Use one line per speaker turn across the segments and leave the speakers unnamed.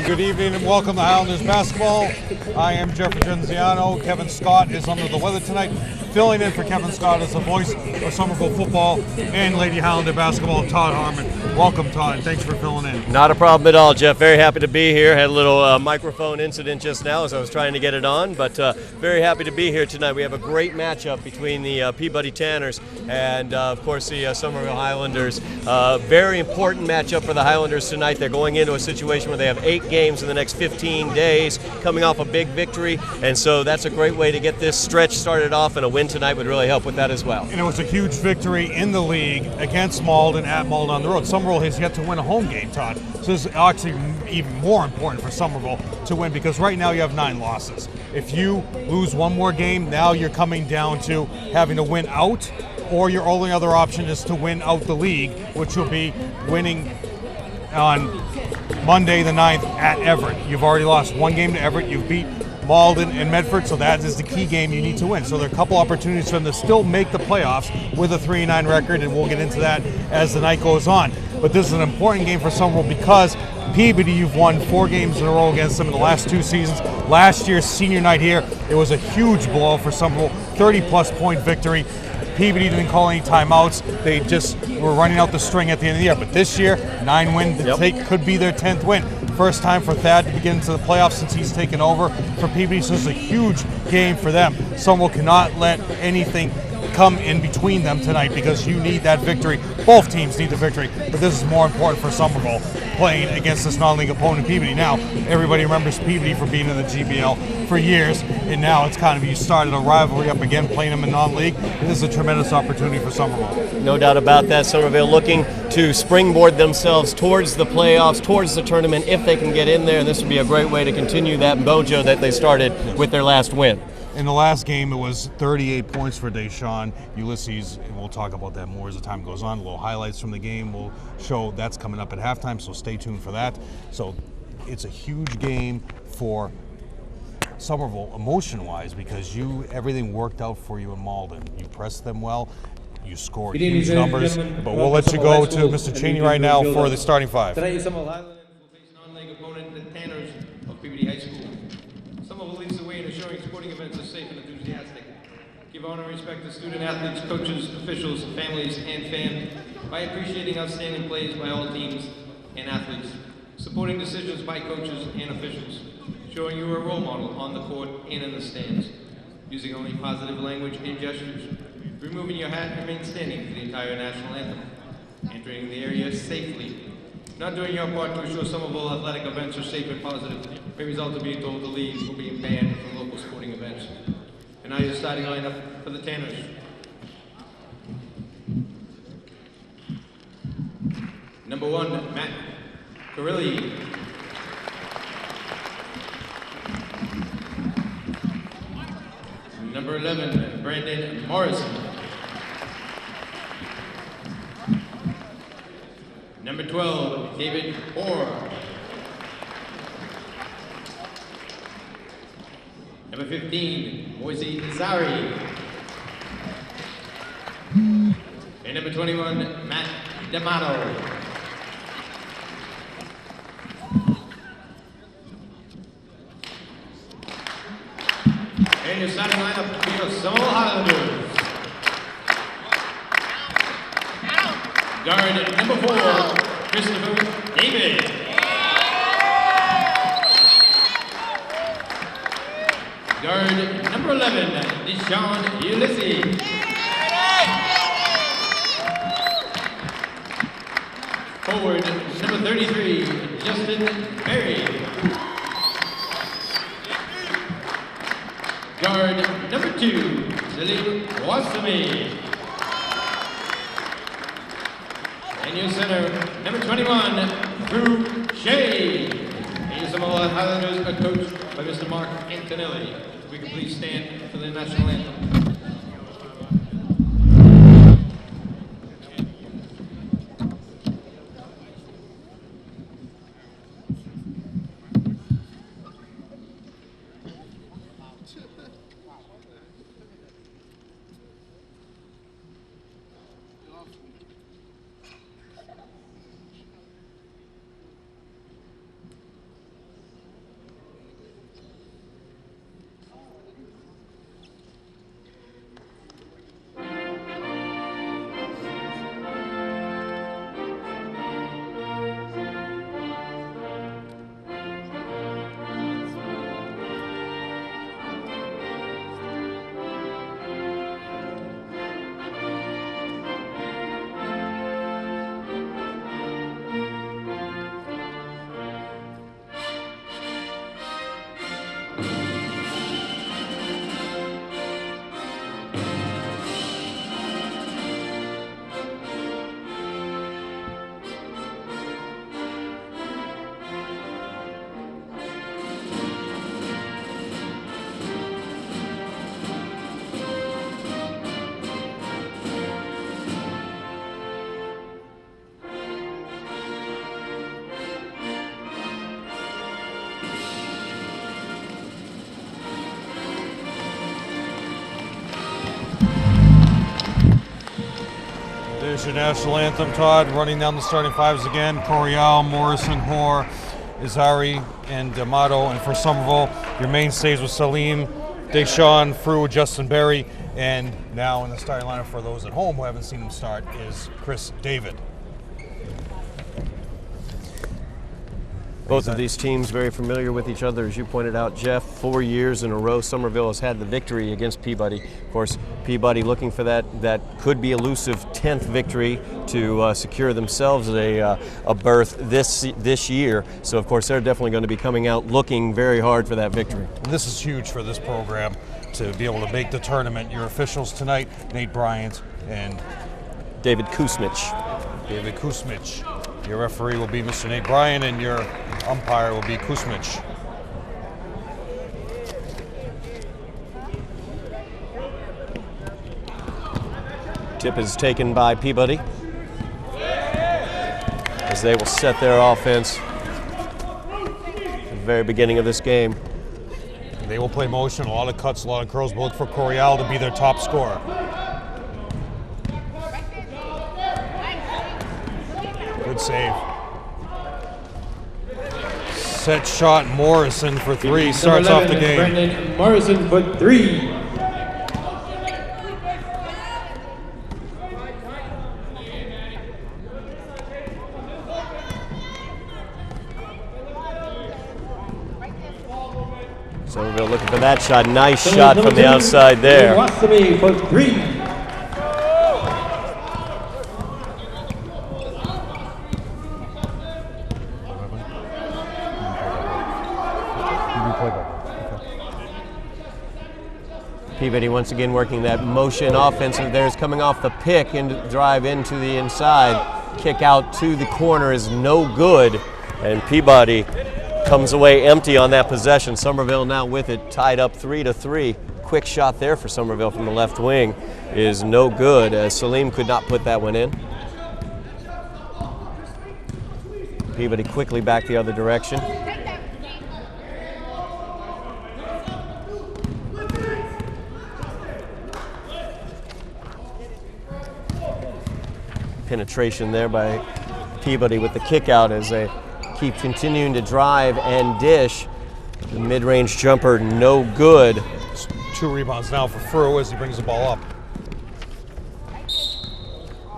good evening, and welcome to Highlanders basketball. I am Jeff Argenziano. Kevin Scott is under the weather tonight. Filling in for Kevin Scott as the voice of Somerville football and Lady Highlander basketball, Todd Harmon. Welcome, Todd. Thanks for filling in.
Not a problem at all, Jeff. Very happy to be here. Had a little microphone incident just now as I was trying to get it on, but very happy to be here tonight. We have a great matchup between the Peabody Tanners and, of course, the Somerville Highlanders. Very important matchup for the Highlanders tonight. They're going into a situation where they have 8 games in the next 15 days, coming off a big victory, and so that's a great way to get this stretch started off, and a win tonight would really help with that as well.
And it was a huge victory in the league against Malden at Malden on the road. Somerville has yet to win a home game, Todd. So this is actually even more important for Somerville to win, because right now you have 9 losses. If you lose one more game, now you're coming down to having to win out, or your only other option is to win out the league, which will be winning on Monday the 9th at Everett. You've already lost one game to Everett. You've beat Malden and Medford, so that is the key game you need to win. So there are a couple opportunities for them to still make the playoffs with a 3-9 record, and we'll get into that as the night goes on. But this is an important game for Somerville because Peabody, you've won 4 games in a row against them in the last 2 seasons. Last year's senior night here, it was a huge blow for Somerville, 30-plus point victory. Peabody didn't call any timeouts. They just were running out the string at the end of the year. But this year, 9 wins could be their 10th win. First time for Thad to get into the playoffs since he's taken over for Peabody, so this is a huge game for them. Somerville cannot let anything come in between them tonight because you need that victory. Both teams need the victory, but this is more important for Somerville playing against this non-league opponent, Peabody. Now, everybody remembers Peabody for being in the GBL for years, and now it's kind of, you started a rivalry up again, playing them in non-league. This is a tremendous opportunity for Somerville.
No doubt about that. Somerville looking to springboard themselves towards the playoffs, towards the tournament, if they can get in there, and this would be a great way to continue that mojo that they started with their last win.
In the last game, it was 38 points for Deshaun. Ulysses, and we'll talk about that more as the time goes on. Little highlights from the game will show that's coming up at halftime, so stay tuned for that. So it's a huge game for Somerville emotion-wise because everything worked out for you in Malden. You pressed them well. You scored huge numbers. But we'll let you go to Mr. Cheney right now for the starting 5.
Tonight, Somerville Highlanders will face non-league opponent, the Tanners of Peabody High School. Somerville leads the way in assuring sporting events are safe and enthusiastic. Give honor and respect to student athletes, coaches, officials, families, and fans by appreciating outstanding plays by all teams and athletes, supporting decisions by coaches and officials, showing you a role model on the court and in the stands, using only positive language and gestures, removing your hat and remain standing for the entire national anthem, entering the area safely, not doing your part to ensure Somerville athletic events are safe and positive, may result in being told the leagues will be banned from local sporting events. And now your starting lineup for the Tanners. Number 1, Matt Carilli. Number 11, Brandon Morrison. Number 12, David Orr. Number 15, Moise Zari. And number 21, Matt D'Amato. And your starting lineup for your Somerville Highlanders. Guard number 4, Christopher David. Guard number 11, Deshaun Ulysses. Forward number 33, Justin Berry. Guard number 2, Salim Wasami. And your center, number 21, Drew Shea. And your Somerville Highlanders are coached by Mr. Mark Antonelli. If we can please stand for the national anthem.
Here's your national anthem, Todd. Running down the starting fives again. Coriel, Morrison, Hoare, Izari, and D'Amato. And for Somerville, your mainstays with Salim, Deshaun, Frew, Justin Berry. And now in the starting lineup for those at home who haven't seen him start is Chris David.
Both of these teams very familiar with each other, as you pointed out, Jeff. 4 years in a row, Somerville has had the victory against Peabody. Of course, Peabody looking for that could be elusive 10th victory to secure themselves a berth this year. So, of course, they're definitely going to be coming out looking very hard for that victory.
And this is huge for this program to be able to make the tournament. Your officials tonight, Nate Bryant and
David Kusmich.
David Kusmich. Your referee will be Mr. Nate Bryan, and your umpire will be Kusmich.
Tip is taken by Peabody as they will set their offense at the very beginning of this game.
They will play motion, a lot of cuts, a lot of curls, but look for Coriel to be their top scorer. Good save. Set shot, Morrison for three, starts off the game.
Brendan Morrison for 3.
Somerville looking for that shot. Nice shot from the outside there.
Varsity for 3.
Peabody once again working that motion offense of theirs, coming off the pick and drive into the inside. Kick out to the corner is no good, and Peabody comes away empty on that possession. Somerville now with it, tied up 3-3. Quick shot there for Somerville from the left wing is no good, as Salim could not put that one in. Peabody quickly back the other direction. Penetration there by Peabody with the kick out as they keep continuing to drive and dish. The mid-range jumper no good.
2 rebounds now for Frew as he brings the ball up.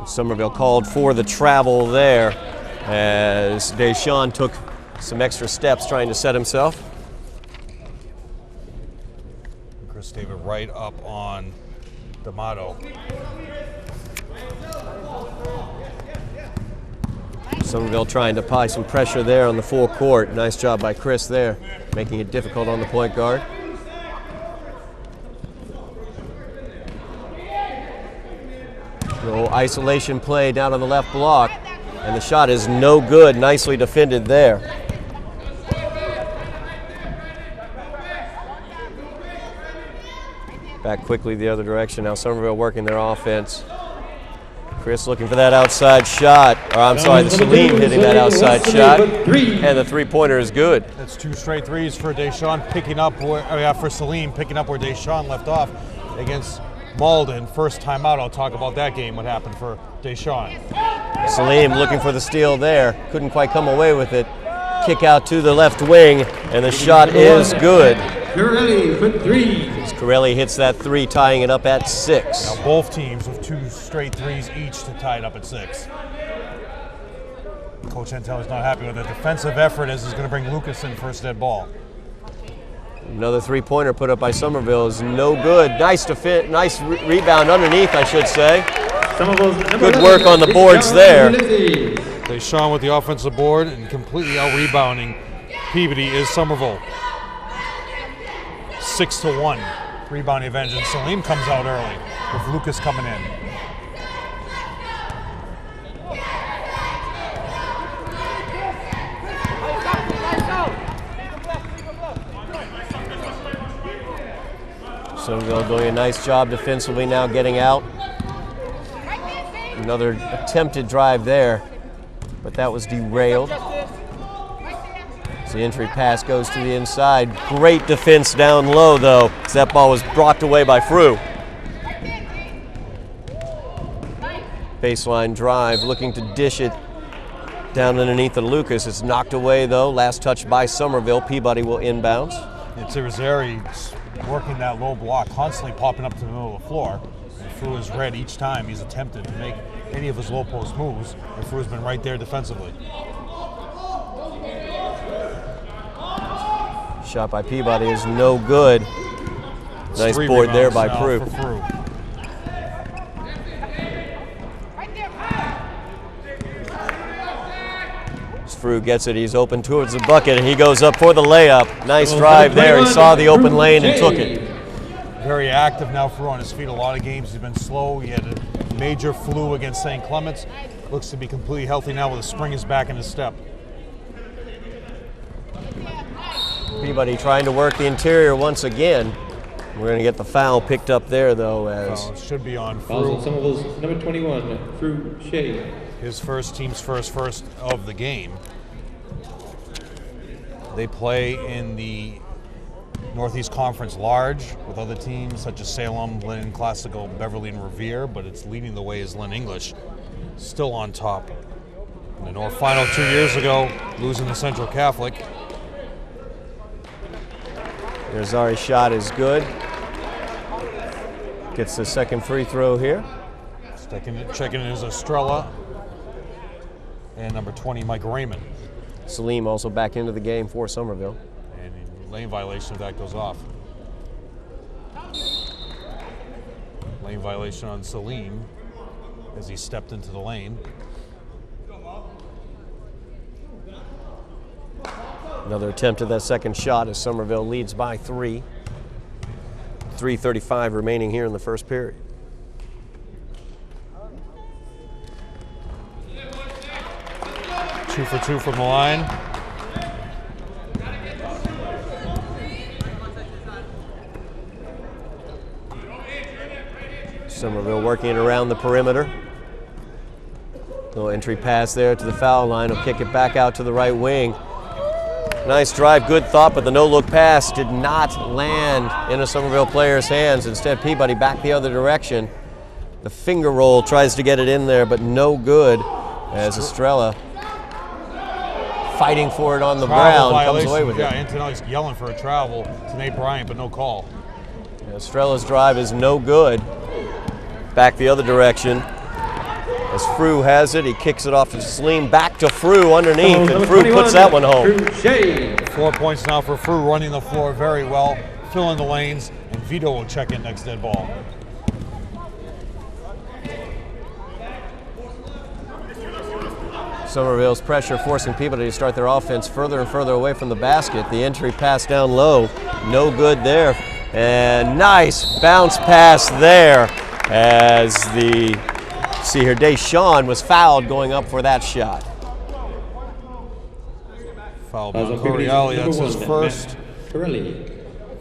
Somerville called for the travel there as Deshaun took some extra steps trying to set himself.
Chris David right up on D'Amato.
Somerville trying to apply some pressure there on the full court. Nice job by Chris there, making it difficult on the point guard. Little isolation play down on the left block, and the shot is no good. Nicely defended there. Back quickly the other direction. Now Somerville working their offense. Chris looking for that outside shot. Or I'm sorry, the Salim hitting that outside shot. And the three-pointer is good.
That's 2 straight threes for Deshaun picking up for Salim picking up where Deshaun left off against Malden. First time out, I'll talk about that game, what happened for Deshaun.
Salim looking for the steal there. Couldn't quite come away with it. Kick out to the left wing, and the shot is good.
Corelli for 3.
Corelli hits that 3, tying it up at 6.
Now both teams with 2 straight threes each to tie it up at 6. Coach Hentel is not happy with the defensive effort as he's going to bring Lucas in first dead ball.
Another three-pointer put up by Somerville is no good. Nice rebound underneath, I should say. Good work on the boards there.
Deshaun with the offensive board and completely out-rebounding Peabody is Somerville. 6-1 rebounding advantage, and Salim comes out early with Lucas coming in.
Somerville doing a nice job defensively now, getting out. Another attempted drive there, but that was derailed. The entry pass goes to the inside. Great defense down low, though, as that ball was blocked away by Frew. Baseline drive, looking to dish it down underneath the Lucas. It's knocked away though. Last touch by Somerville. Peabody will inbounds.
It's Irizarry's working that low block, constantly popping up to the middle of the floor. And Frew is red each time he's attempted to make any of his low post moves, and Frew's been right there defensively.
Shot by Peabody is no good. Nice board there by Frew. Frew gets it, he's open towards the bucket, and he goes up for the layup. Nice drive there, he saw the open lane and took it.
Very active now, Frew on his feet. A lot of games he's been slow. He had a major flu against St. Clements. Looks to be completely healthy now with the spring is back in his step.
Peabody trying to work the interior once again. We're going to get the foul picked up there, though, as
it should be on
Frew.
Frew.
Number 21, Frew Shea.
His team's first of the game. They play in the Northeast Conference Large with other teams such as Salem, Lynn, Classical, Beverly, and Revere, but it's leading the way is Lynn English, still on top. In the North Final 2 years ago, losing to Central Catholic.
Irizarry's shot is good. Gets the second free throw here.
Checking in is Estrella and number 20, Mike Raymond.
Salim also back into the game for Somerville.
And a lane violation of that goes off. Lane violation on Salim as he stepped into the lane.
Another attempt at that second shot as Somerville leads by 3. 3:35 remaining here in the first period.
Two for two from the line.
Somerville working it around the perimeter. Little entry pass there to the foul line. He'll kick it back out to the right wing. Nice drive, good thought, but the no-look pass did not land in a Somerville player's hands. Instead, Peabody back the other direction. The finger roll tries to get it in there, but no good as Estrella, fighting for it on the ground, comes away with it.
Yeah, Antonelli's yelling for a travel to Nate Bryant, but no call.
Yeah, Estrella's drive is no good. Back the other direction. As Frew has it, he kicks it off to Salim, back to Frew underneath, and Frew puts that one home.
4 points now for Frew, running the floor very well, filling the lanes, and Vito will check in next dead ball.
Somerville's pressure forcing Peabody to start their offense further and further away from the basket. The entry pass down low, no good there. And nice bounce pass there as see here, Deshawn was fouled going up for that shot.
Foul by Correale, that's his first.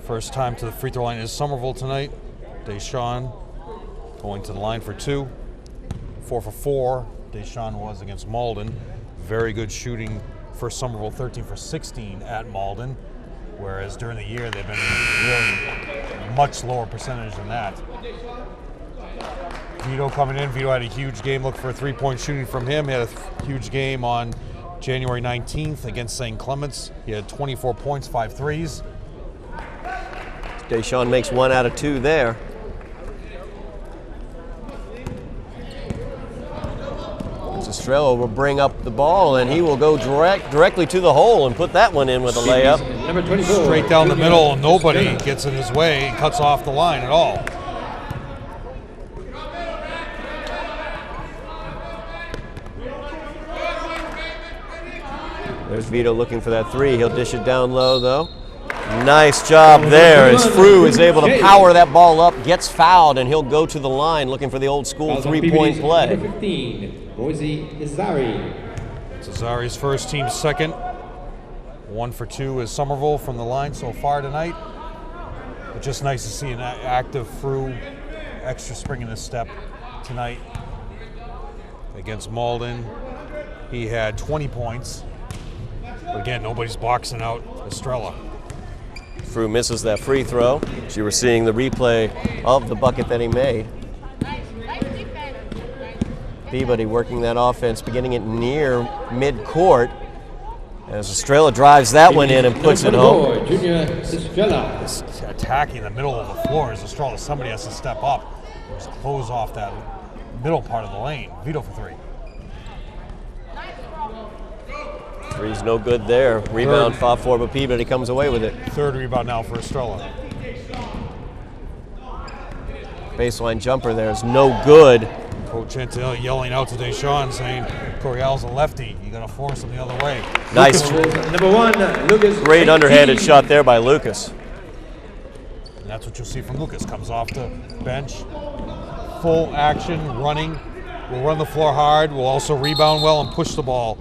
First time to the free throw line is Somerville tonight. Deshawn going to the line for 2. 4 for 4. Deshawn was against Malden. Very good shooting for Somerville, 13 for 16 at Malden, whereas during the year they've been really much lower percentage than that. Vito coming in. Vito had a huge game. Look for a three-point shooting from him. He had a huge game on January 19th against St. Clements. He had 24 points, 5 threes.
Deshawn makes 1 out of 2 there. Estrella will bring up the ball, and he will go directly to the hole and put that one in with a layup.
Number 24.
Straight down the middle. Nobody gets in his way. He cuts off the line at all.
There's Vito looking for that 3. He'll dish it down low, though. Nice job there as Frew is able to power that ball up, gets fouled, and he'll go to the line looking for the old school 3-point play.
Number 15, Boise Azari.
It's Azari's first, team second. 1 for 2 is Somerville from the line so far tonight. But just nice to see an active Frew, extra spring in his step tonight against Malden. He had 20 points. But again, nobody's boxing out Estrella.
Frew misses that free throw. So you were seeing the replay of the bucket that he made. Peabody working that offense, beginning it near mid-court. As Estrella drives that one in and puts it home.
Just attacking the middle of the floor as Estrella. Somebody has to step up and just close off that middle part of the lane. Vito for three.
Three's no good there. Rebound fought for, but Peabody comes away with it.
Third rebound now for Estrella.
Baseline jumper there is no good.
Coach Antel yelling out to Deshawn saying, Coriel's a lefty. You got to force him the other way.
Nice.
Number 1, Lucas.
Great underhanded shot there by Lucas.
And that's what you'll see from Lucas. Comes off the bench, full action, running. Will run the floor hard. Will also rebound well and push the ball.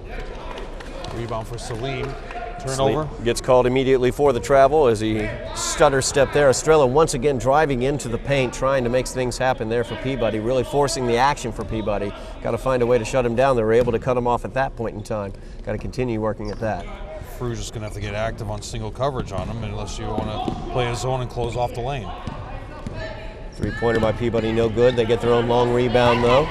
Rebound for Salim. Turnover.
Gets called immediately for the travel as he stutter step there. Estrella once again driving into the paint, trying to make things happen there for Peabody, really forcing the action for Peabody. Got to find a way to shut him down. They were able to cut him off at that point in time. Got to continue working at that.
Fru's just going to have to get active on single coverage on him unless you want to play a zone and close off the lane.
Three-pointer by Peabody, no good. They get their own long rebound, though.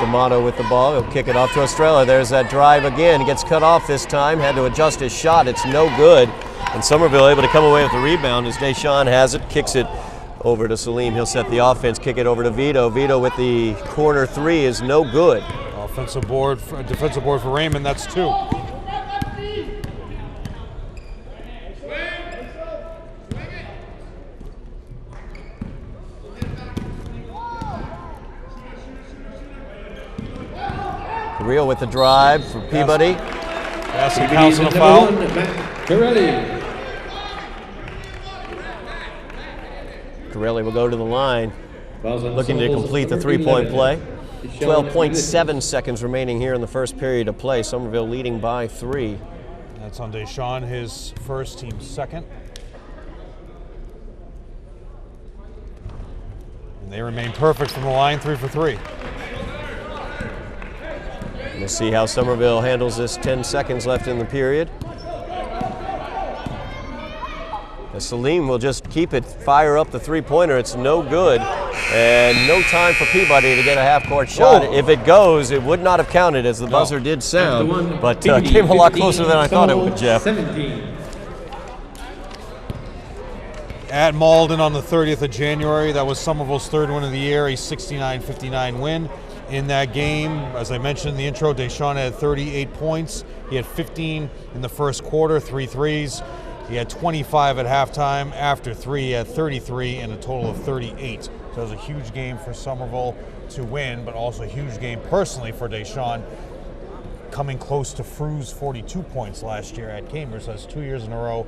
D'Amato with the ball. He'll kick it off to Estrella. There's that drive again. He gets cut off this time. Had to adjust his shot. It's no good. And Somerville able to come away with the rebound as Deshawn has it. Kicks it over to Salim. He'll set the offense. Kick it over to Vito. Vito with the corner three is no good.
Defensive board for Raymond. That's two.
Real with the drive for Peabody.
Basket counts on a foul.
Corelli will go to the line, looking to complete the three-point play. 12.7 seconds remaining here in the first period of play. Somerville leading by 3.
That's on Deshawn, his first, team second. And they remain perfect from the line, 3 for 3.
We'll see how Somerville handles this. 10 seconds left in the period. As Salim will just keep it, fire up the three-pointer. It's no good. And no time for Peabody to get a half-court shot.
Oh.
If it goes, it would not have counted as the buzzer did sound. But came a lot closer than I thought it would, Jeff.
17.
At Malden on the 30th of January. That was Somerville's third win of the year, a 69-59 win. In that game, as I mentioned in the intro, Deshawn had 38 points. He had 15 in the first quarter, 3 threes. He had 25 at halftime. After 3, he had 33 and a total of 38. So it was a huge game for Somerville to win, but also a huge game personally for Deshawn, coming close to Fru's 42 points last year at Cambridge. So that's 2 years in a row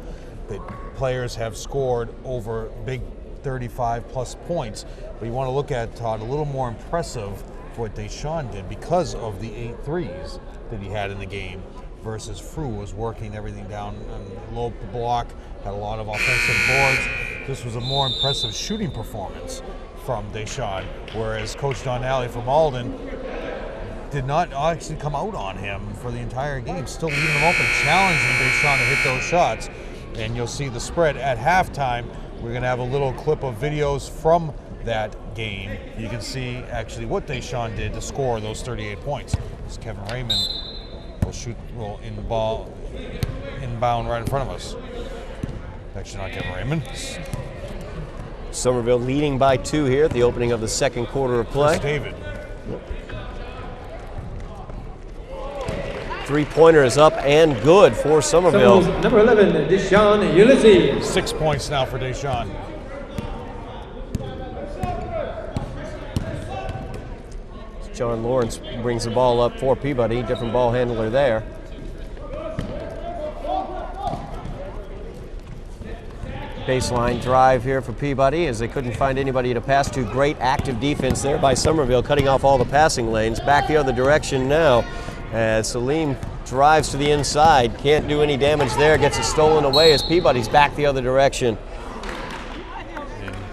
that players have scored over big 35-plus points. But you want to look at, Todd, a little more impressive for what Deshawn did because of the 8 threes that he had in the game versus Fru was working everything down on low block, had a lot of offensive boards. This was a more impressive shooting performance from Deshawn, whereas Coach Donnelly from Malden did not actually come out on him for the entire game, still leaving him open, challenging Deshawn to hit those shots. And you'll see the spread at halftime. We're going to have a little clip of videos from that game. You can see actually what Deshawn did to score those 38 points. As Kevin Raymond will inbound right in front of us. Actually not Kevin Raymond.
Somerville leading by 2 here at the opening of the second quarter of play.
Chris David.
Three-pointer is up and good for Somerville.
Number 11, Deshawn Ulysses.
6 points now for Deshawn.
John Lawrence brings the ball up for Peabody, different ball handler there. Baseline drive here for Peabody as they couldn't find anybody to pass to. Great active defense there by Somerville, cutting off all the passing lanes. Back the other direction now as Salim drives to the inside. Can't do any damage there, gets it stolen away as Peabody's back the other direction.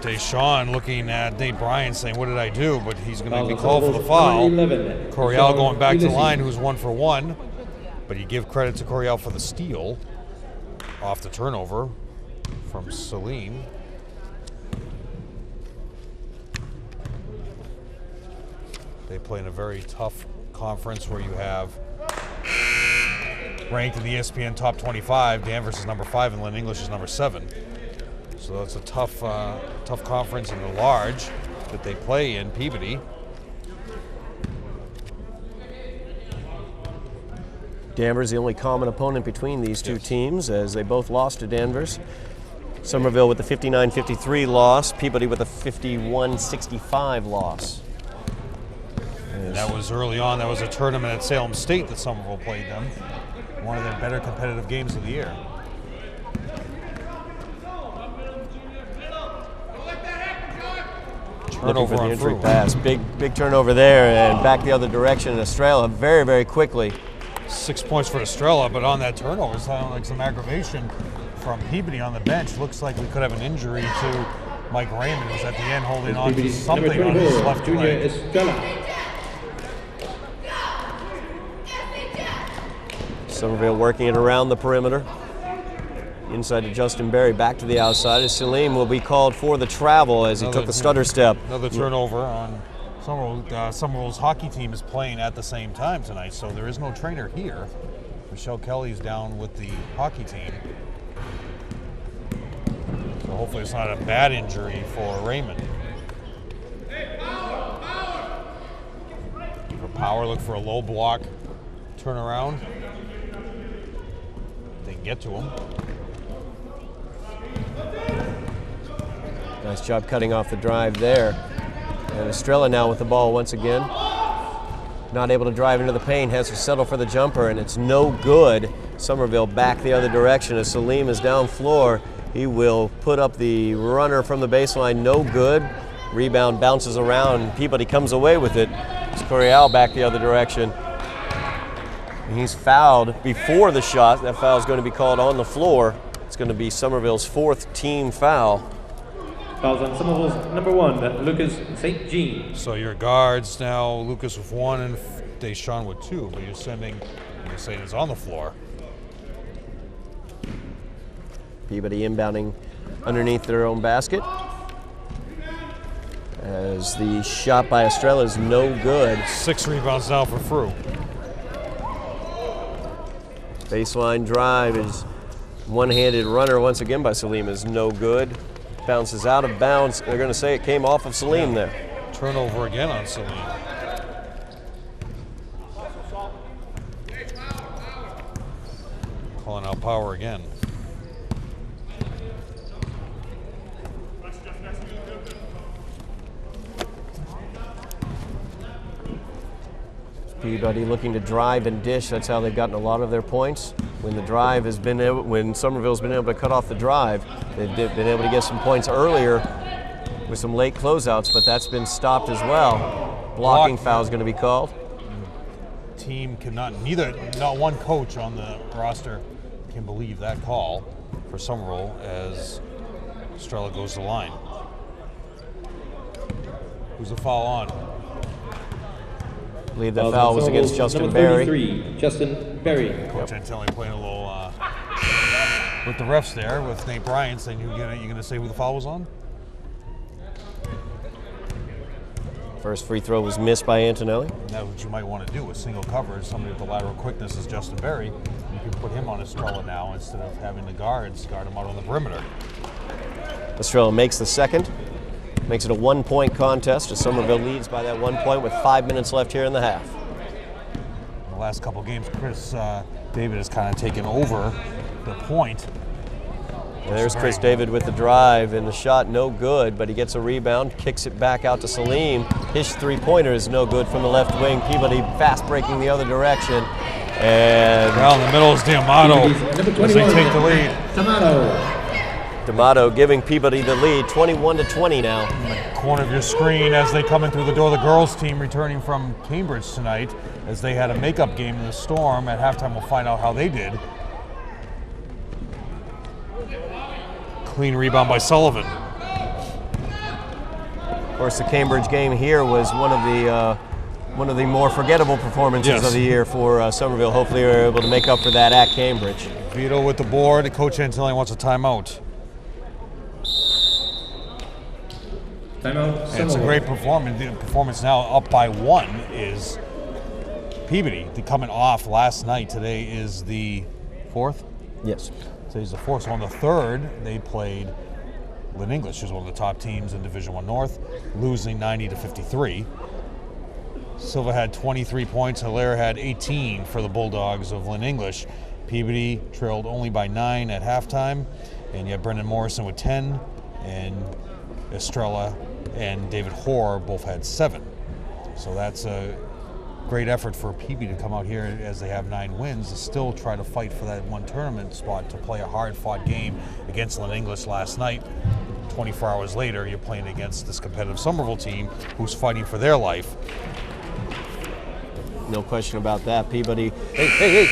Deshawn looking at Nate Bryan saying, what did I do? But he's going to be called for the foul. Coriel going back to the line, who's 1 for 1. But you give credit to Coriel for the steal off the turnover from Salim. They play in a very tough conference where you have ranked in the ESPN top 25. Danvers is number 5 and Lynn English is number 7. So it's a tough conference in the large that they play in Peabody.
Danvers the only common opponent between these two teams, as they both lost to Danvers. Somerville with the 59-53 loss, Peabody with a 51-65 loss.
And that was early on. That was a tournament at Salem State that Somerville played them. One of their better competitive games of the year.
Looking for the entry pass. Big turnover there, and back the other direction. Estrella very, very quickly.
6 points for Estrella, but on that turnover, it sounded like some aggravation from Peabody on the bench. Looks like we could have an injury to Mike Raymond, who's at the end holding on to something on his left leg.
Somerville working it around the perimeter. Inside to Justin Berry, back to the outside. As Salim will be called for the travel as he took the stutter step.
Another turnover on Somerville. Somerville's hockey team is playing at the same time tonight, so there is no trainer here. Michelle Kelly's down with the hockey team. So hopefully it's not a bad injury for Raymond. For Power, look for a low block turnaround. They can get to him.
Nice job cutting off the drive there. And Estrella now with the ball once again. Not able to drive into the paint, has to settle for the jumper, and it's no good. Somerville back the other direction as Salim is down floor. He will put up the runner from the baseline, no good. Rebound bounces around, Peabody comes away with it. It's Coriel back the other direction. And he's fouled before the shot. That foul is going to be called on the floor. It's going to be Somerville's 4th team foul.
Fouls on Somerville's number 1, Lucas St. Jean.
So your guards now, Lucas with 1 and Deshaun with 2, but you're saying it's on the floor.
Peabody inbounding underneath their own basket. As the shot by Estrella is no good.
6 rebounds now for Frew.
Baseline drive is one-handed runner once again by Salim is no good. Bounces out of bounds. They're going to say it came off of Salim there.
Turnover again on Salim. Calling out Power again.
Peabody looking to drive and dish. That's how they've gotten a lot of their points. When the drive has been able, when Somerville's been able to cut off the drive, they've been able to get some points earlier with some late closeouts, but that's been stopped as well. Blocking foul is going to be called.
Team cannot, not one coach on the roster can believe that call for Somerville as Estrella goes to the line. Who's the foul on?
I believe that foul was against Justin Berry.
33, Justin Berry.
Coach Antelli playing a little with the refs there, with Nate Bryan saying, you're gonna say who the foul was on?
First free throw was missed by Antonelli.
And that's what you might want to do with single coverage. Somebody with the lateral quickness is Justin Berry. You can put him on Estrella now instead of having the guards guard him out on the perimeter.
Estrella makes the second. Makes it a 1-point contest as Somerville leads by that 1 point with 5 minutes left here in the half.
In the last couple games, Chris David has kind of taken over the point.
And there's Chris David with the drive, and the shot no good, but he gets a rebound, kicks it back out to Salim. His three-pointer is no good from the left wing. Peabody fast breaking the other direction. And
down the middle is D'Amato as they take the lead.
D'Amato giving Peabody the lead, 21-20 now.
In the corner of your screen as they come in through the door, the girls team returning from Cambridge tonight as they had a makeup game in the Storm. At halftime, we'll find out how they did. Clean rebound by Sullivan.
Of course, the Cambridge game here was one of the more forgettable performances of the year for Somerville. Hopefully, they're able to make up for that at Cambridge.
Vito with the board. Coach Antilli wants a timeout.
Timeout.
And it's a great performance. The performance now up by 1 is Peabody. Coming off last night. Today is the 4th?
Yes.
Today's the 4th. So on the 3rd, they played Lynn English, who's one of the top teams in Division I North, losing 90-53. Silva had 23 points. Hilaire had 18 for the Bulldogs of Lynn English. Peabody trailed only by 9 at halftime. And you have Brendan Morrison with 10, and Estrella and David Hoare both had 7. So that's a great effort for Peabody to come out here as they have 9 wins to still try to fight for that one tournament spot, to play a hard-fought game against Lynn English last night. 24 hours later, you're playing against this competitive Somerville team who's fighting for their life.
No question about that. Peabody.
Hey.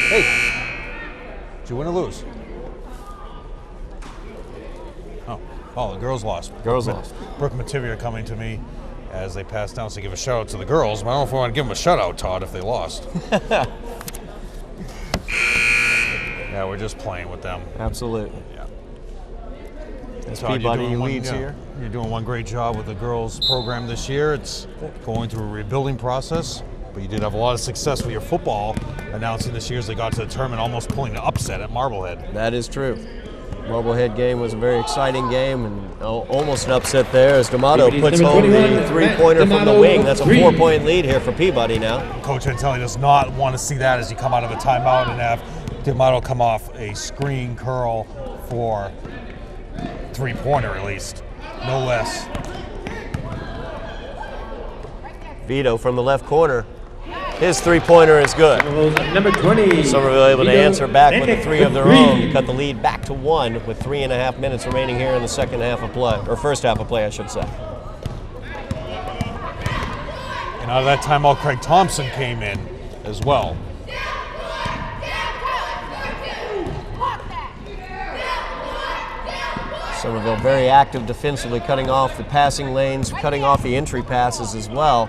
Did you win or lose? Oh, the girls lost.
Girls lost.
Brooke Mativia coming to me as they pass down, so give a shout out to the girls. But I don't know if we want to give them a shout out, Todd, if they lost. Yeah, we're just playing with them.
Absolutely.
Yeah.
As
Todd,
Peabody leads here.
You're doing one great job with the girls program this year. It's going through a rebuilding process, but you did have a lot of success with your football announcing this year as they got to the tournament, almost pulling an upset at Marblehead.
That is true. Marblehead game was a very exciting game, and almost an upset there as D'Amato puts home the 3-pointer from the wing. That's a 4-point lead here for Peabody now.
Coach Antelli does not want to see that as you come out of a timeout and have D'Amato come off a screen curl for 3-pointer at least, no less.
Vito from the left corner. His 3-pointer is good.
Number 20.
Somerville able to answer back with a 3 of their own to cut the lead back to 1 with 3.5 minutes remaining here in the second half of play, or first half of play, I should say.
And out of that timeout, Craig Thompson came in as well.
Somerville very active defensively, cutting off the passing lanes, cutting off the entry passes as well.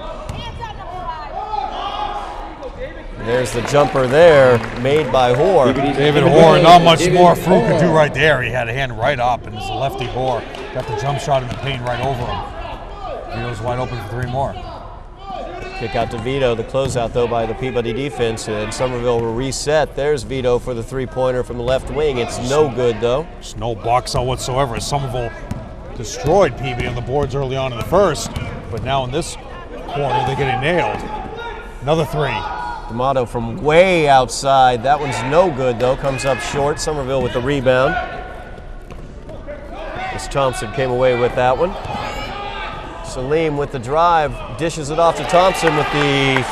There's the jumper there, made by Hoare.
David Hoare, not much more Fru could do right there. He had a hand right up, and it's a lefty Hoare. Got the jump shot in the paint right over him. Vito's wide open for 3 more.
Kick out to Vito, the closeout though by the Peabody defense, and Somerville will reset. There's Vito for the 3-pointer from the left wing. It's no good though.
There's no box out whatsoever. Somerville destroyed Peabody on the boards early on in the first, but now in this quarter they're getting nailed. Another 3.
D'Amato from way outside. That one's no good though. Comes up short. Somerville with the rebound. As Thompson came away with that one. Salim with the drive, dishes it off to Thompson with the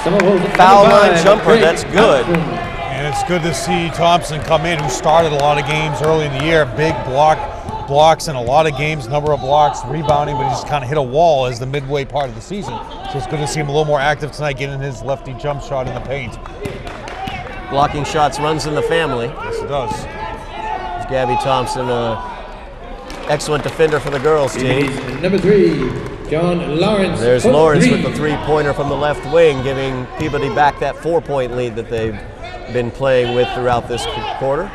foul line jumper. That's good.
And it's good to see Thompson come in, who started a lot of games early in the year. Big blocks in a lot of games, number of blocks, rebounding, but he just kind of hit a wall as the midway part of the season. So it's good to see him a little more active tonight, getting his lefty jump shot in the paint.
Blocking shots runs in the family.
Yes, it does.
There's Gabby Thompson, excellent defender for the girls team.
Number 3. John Lawrence.
There's Lawrence with the 3-pointer from the left wing, giving Peabody back that 4-point lead that they've been playing with throughout this quarter.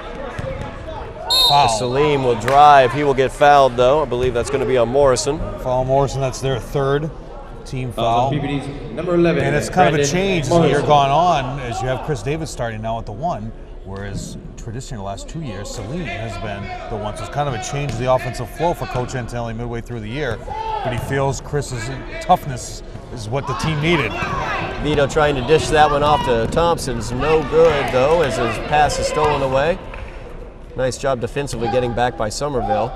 Foul.
Salim will drive. He will get fouled, though. I believe that's going to be on Morrison.
Foul Morrison, that's their 3rd team foul.
Peabody's number 11.
And it's kind of a change as the year gone on, as you have Chris Davis starting now at the 1, whereas traditionally the last 2 years, Salim has been the one. So it's kind of a change of the offensive flow for Coach Antelli midway through the year. But he feels Chris's toughness is what the team needed.
Vito trying to dish that one off to Thompson's no good, though, as his pass is stolen away. Nice job defensively getting back by Somerville.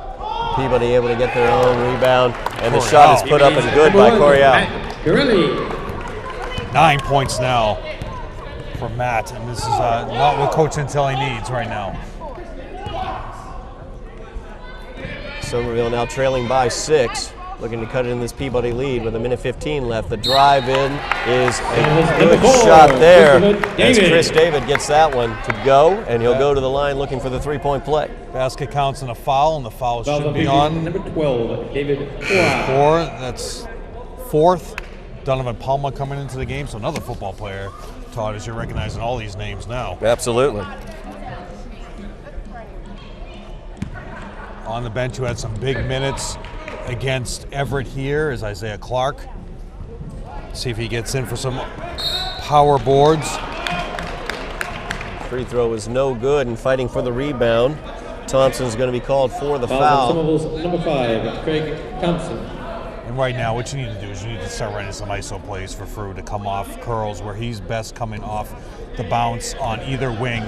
Peabody able to get their own rebound, and the shot is put up and good by Coriel.
9 points now for Matt, and this is not what Coach Antelli needs right now.
Somerville now trailing by 6, looking to cut in this Peabody lead with 1:15 left. The drive in is a good shot there, as Chris David gets that one to go, and he'll go to the line looking for the 3-point play.
Basket counts in a foul, and the foul should be on.
Number 12, David
Hoare. That's 4th. Donovan Palma coming into the game, so another football player. Todd, as you're recognizing all these names now.
Absolutely.
On the bench, who had some big minutes against Everett here is Isaiah Clark. See if he gets in for some power boards.
Free throw is no good, and fighting for the rebound. Thompson's going to be called for the foul.
Somerville's number 5, Craig Thompson.
And right now, what you need to do is you need to start running some ISO plays for Frew to come off curls where he's best, coming off the bounce on either wing,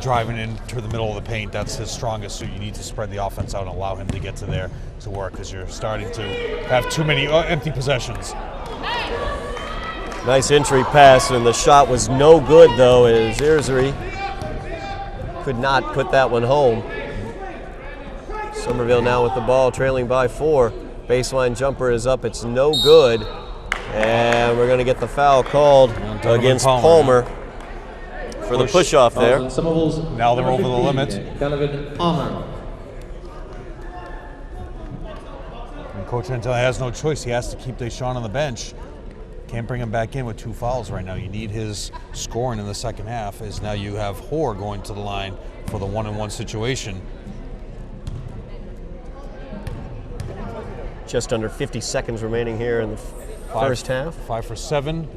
driving into the middle of the paint. That's his strongest, so you need to spread the offense out and allow him to get to there to work, because you're starting to have too many empty possessions.
Nice entry pass, and the shot was no good, though, as Irzuri could not put that one home. Somerville now with the ball, trailing by 4. Baseline jumper is up, it's no good. And we're going to get the foul called against Palmer for the push-off there.
Now they're over the limit.
Palmer.
And Coach Antelli has no choice. He has to keep Deshaun on the bench. Can't bring him back in with 2 fouls right now. You need his scoring in the second half, as now you have Hoare going to the line for the 1-on-1 situation.
Just under 50 seconds remaining here in the first half.
5 for 7.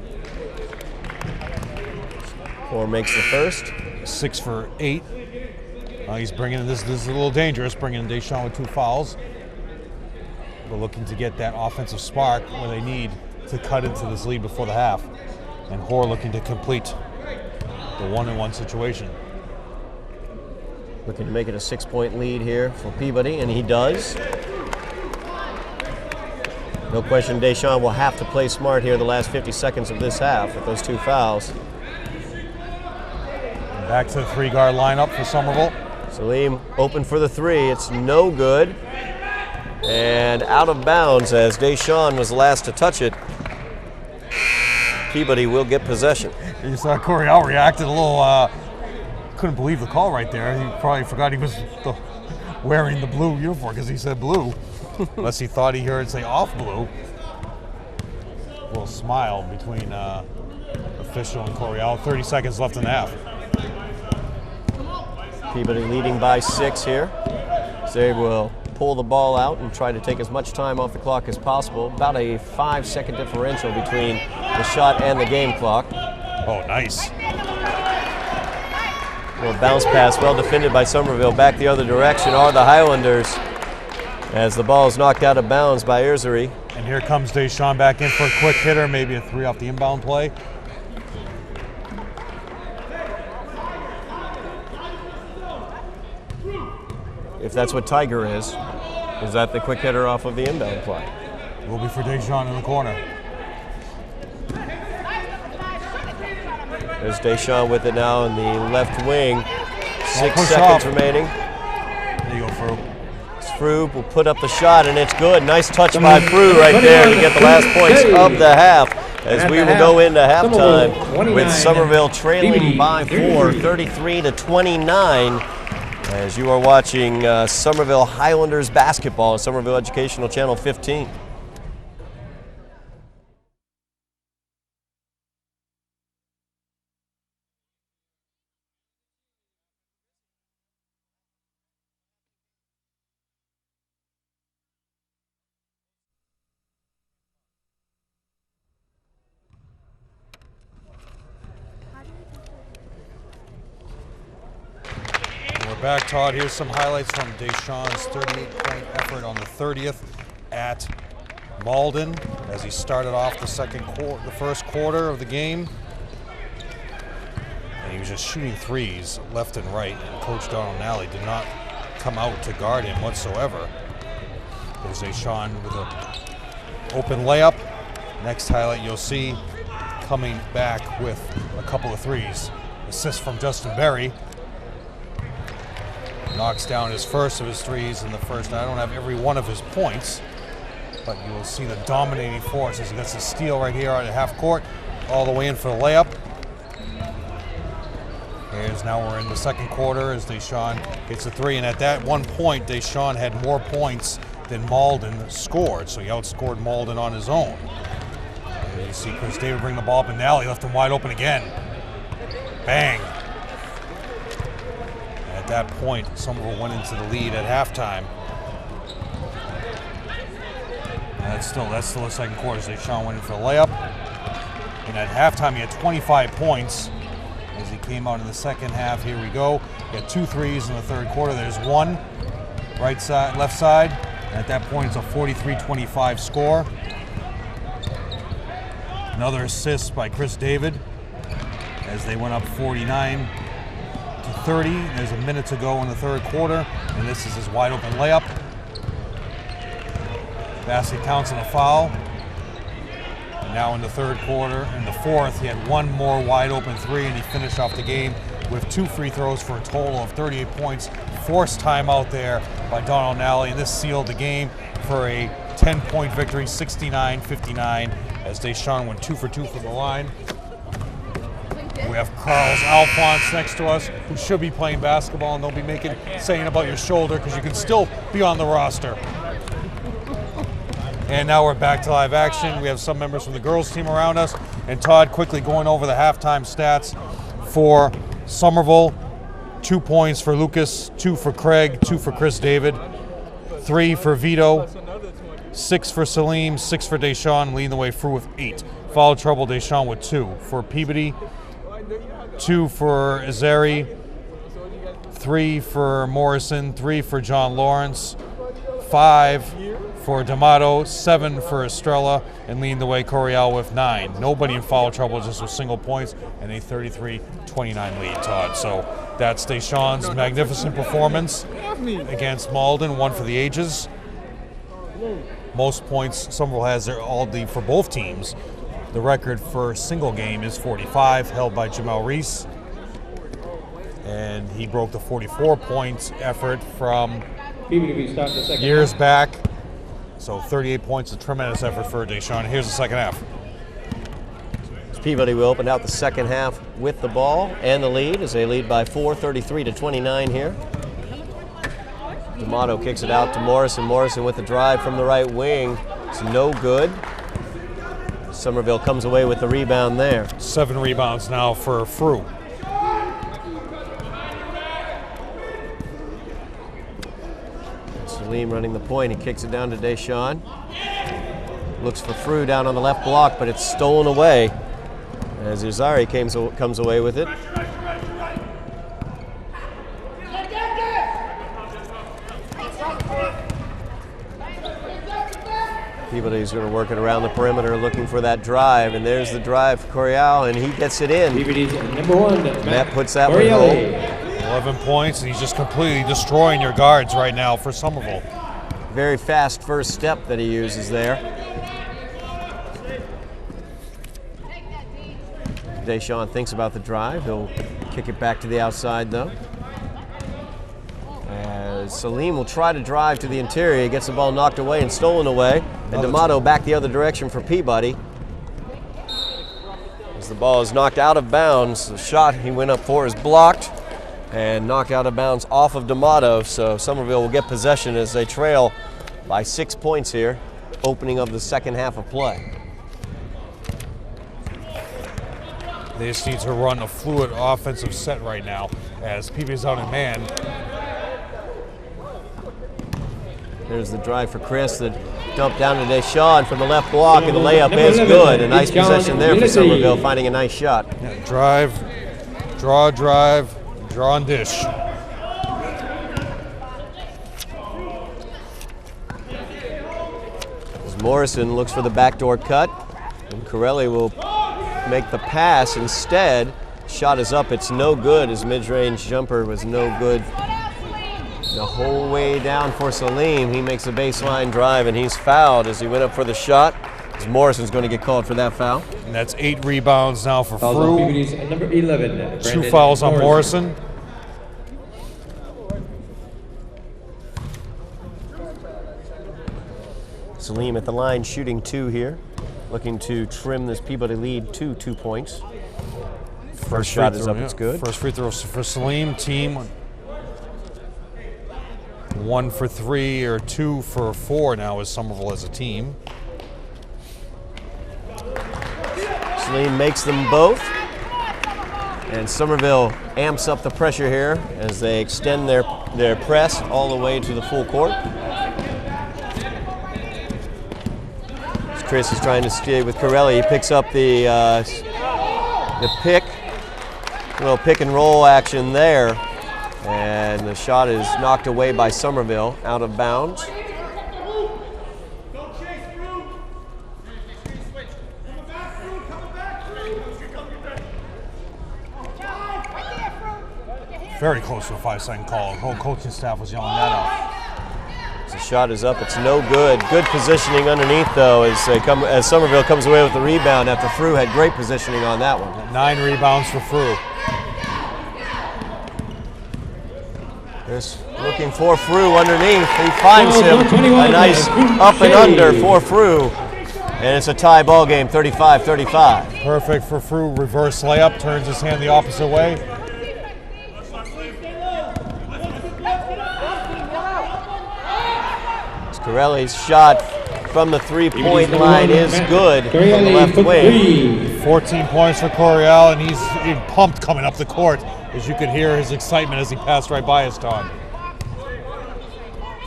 Hoare makes the first.
6 for 8. He's bringing in, this is a little dangerous, bringing in Deshaun with 2 fouls. But looking to get that offensive spark where they need to cut into this lead before the half. And Hoare looking to complete the 1-on-1 situation.
Looking to make it a 6-point lead here for Peabody, and he does. No question Deshaun will have to play smart here the last 50 seconds of this half with those 2 fouls.
Back to the 3-guard lineup for Somerville.
Salim open for the 3. It's no good. And out of bounds, as Deshaun was the last to touch it. Peabody will get possession.
You saw Coryell reacted a little, couldn't believe the call right there. He probably forgot he was wearing the blue uniform because he said blue. Unless he thought he heard it say off blue. A little smile between official and Coryell. 30 seconds left in the half.
Peabody leading by 6 here. They will pull the ball out and try to take as much time off the clock as possible. About a 5-second differential between the shot and the game clock.
Oh, nice.
Little bounce pass, well defended by Somerville. Back the other direction are the Highlanders, as the ball is knocked out of bounds by Irzuri.
And here comes Deshaun back in for a quick hitter, maybe a 3 off the inbound play.
If that's what Tiger is that the quick hitter off of the inbound play?
Will be for Deshaun in the corner.
There's Deshaun with it now in the left wing. 6
push
seconds
off.
remaining.
There you go, Frew.
Frew will put up the shot, and it's good. Nice touch by Frew right there to get the last points of the half, as we will go into halftime with Somerville trailing by 4, 33-29. As you are watching Somerville Highlanders basketball on Somerville Educational Channel 15.
Back, Todd. Here's some highlights from Deshaun's 38-point effort on the 30th at Malden, as he started off the first quarter of the game. And he was just shooting threes left and right, and Coach Donald Nally did not come out to guard him whatsoever. There's Deshaun with an open layup. Next highlight you'll see coming back with a couple of threes. Assist from Justin Berry. Knocks down his first of his threes in the first. Now, I don't have every one of his points, but you will see the dominating force as he gets a steal right here at half court, all the way in for the layup. Now we're in the second quarter as Deshaun gets a 3, and at that one point, Deshaun had more points than Malden scored, so he outscored Malden on his own. And you see Chris David bring the ball up, and now he left him wide open again. Bang. At that point, Somerville went into the lead at halftime. That's still the second quarter. Deshaun went in for the layup. And at halftime, he had 25 points as he came out in the second half. Here we go. He had 2 threes in the third quarter. There's one, right side, left side. And at that point, it's a 43-25 score. Another assist by Chris David as they went up 49-30. There's a minute to go in the third quarter, and this is his wide open layup. Basket counts in a foul. And now in the third quarter, in the fourth, he had one more wide open 3, and he finished off the game with 2 free throws for a total of 38 points. Forced timeout there by Donald Nally, and this sealed the game for a 10-point victory, 69-59, as Deshaun went 2 for 2 from the line. We have Carlos Alphonse next to us, who should be playing basketball, and they'll be saying about your shoulder because you can still be on the roster. And now we're back to live action. We have some members from the girls team around us, and Todd quickly going over the halftime stats for Somerville. 2 points for Lucas, 2 for Craig, 2 for Chris David, 3 for Vito, 6 for Salim, 6 for Deshaun, leading the way through with 8. Foul trouble, Deshaun with 2. For Peabody, 2 for Azari, 3 for Morrison, 3 for John Lawrence, 5 for D'Amato, 7 for Estrella, and leading the way Coriel with 9. Nobody in foul trouble, just with single points and a 33-29 lead, Todd. So that's Deshaun's magnificent performance against Malden, one for the ages. Most points Somerville has for both teams. The record for single game is 45, held by Jamel Reese. And he broke the 44 points effort from years back. So 38 points, a tremendous effort for Deshaun. Here's the second half.
Peabody will open out the second half with the ball and the lead as they lead by 4, 33-29 here. D'Amato kicks it out to Morrison. Morrison with the drive from the right wing. It's no good. Somerville comes away with the rebound there.
7 rebounds now for Frew.
Salim running the point. He kicks it down to Deshaun. Looks for Frew down on the left block, but it's stolen away as Uzari comes away with it. Peabody's going to work it around the perimeter looking for that drive, and there's the drive for Coriel, and he gets it in.
Peabody's number 1,
Matt puts that one home.
11 points, and he's just completely destroying your guards right now for Somerville.
Very fast first step that he uses there. Deshaun thinks about the drive. He'll kick it back to the outside, though. As Salim will try to drive to the interior. He gets the ball knocked away and stolen away. And D'Amato back the other direction for Peabody. As the ball is knocked out of bounds, the shot he went up for is blocked and knocked out of bounds off of D'Amato. So Somerville will get possession as they trail by 6 points here, opening of the second half of play.
They just need to run a fluid offensive set right now as Peabody's out in man.
There's the drive for Chris, the dump down to Deshaun from the left block, and the layup is good. A nice possession there for Somerville, finding a nice shot.
Yeah, drive, draw and dish.
As Morrison looks for the backdoor cut, and Corelli will make the pass instead. Shot is up, it's no good. His mid-range jumper was no good. The whole way down for Salim. He makes a baseline drive, and he's fouled as he went up for the shot. As Morrison's going to get called for that foul.
And that's 8 rebounds now for Frew.
Number 11.
2 fouls on Morrison.
Salim at the line shooting 2 here. Looking to trim this Peabody lead to 2 points. First shot is up, it's good.
First free throw for Salim, team. 1 for 3 or 2 for 4 now as Somerville as a team.
Salim makes them both. And Somerville amps up the pressure here as they extend their press all the way to the full court. Chris is trying to stay with Corelli. He picks up the pick, a little pick and roll action there, and the shot is knocked away by Somerville, out of bounds.
Very close to a 5-second call. The whole coaching staff was yelling that out.
The shot is up. It's no good. Good positioning underneath, though, as Somerville comes away with the rebound after Frew had great positioning on that one.
9 rebounds for Frew.
Just looking for Frew underneath. He finds him. A nice up and under for Frew. And it's a tie ball game, 35-35.
Perfect for Frew. Reverse layup. Turns his hand the opposite way.
Corelli's shot from the three-point line is good from the left wing.
14 points for Coryell, and he's pumped coming up the court. As you could hear his excitement as he passed right by us, Todd.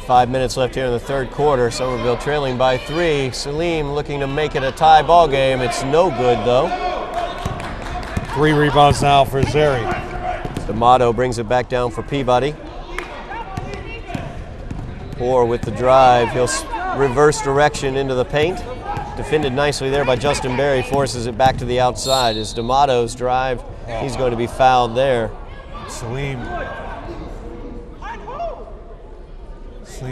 5 minutes left here in the third quarter. Somerville trailing by 3. Salim looking to make it a tie ball game. It's no good, though.
3 rebounds now for Zeri.
D'Amato brings it back down for Peabody. Or with the drive, he'll reverse direction into the paint. Defended nicely there by Justin Berry, forces it back to the outside. As D'Amato's drive, he's going to be fouled there.
Salim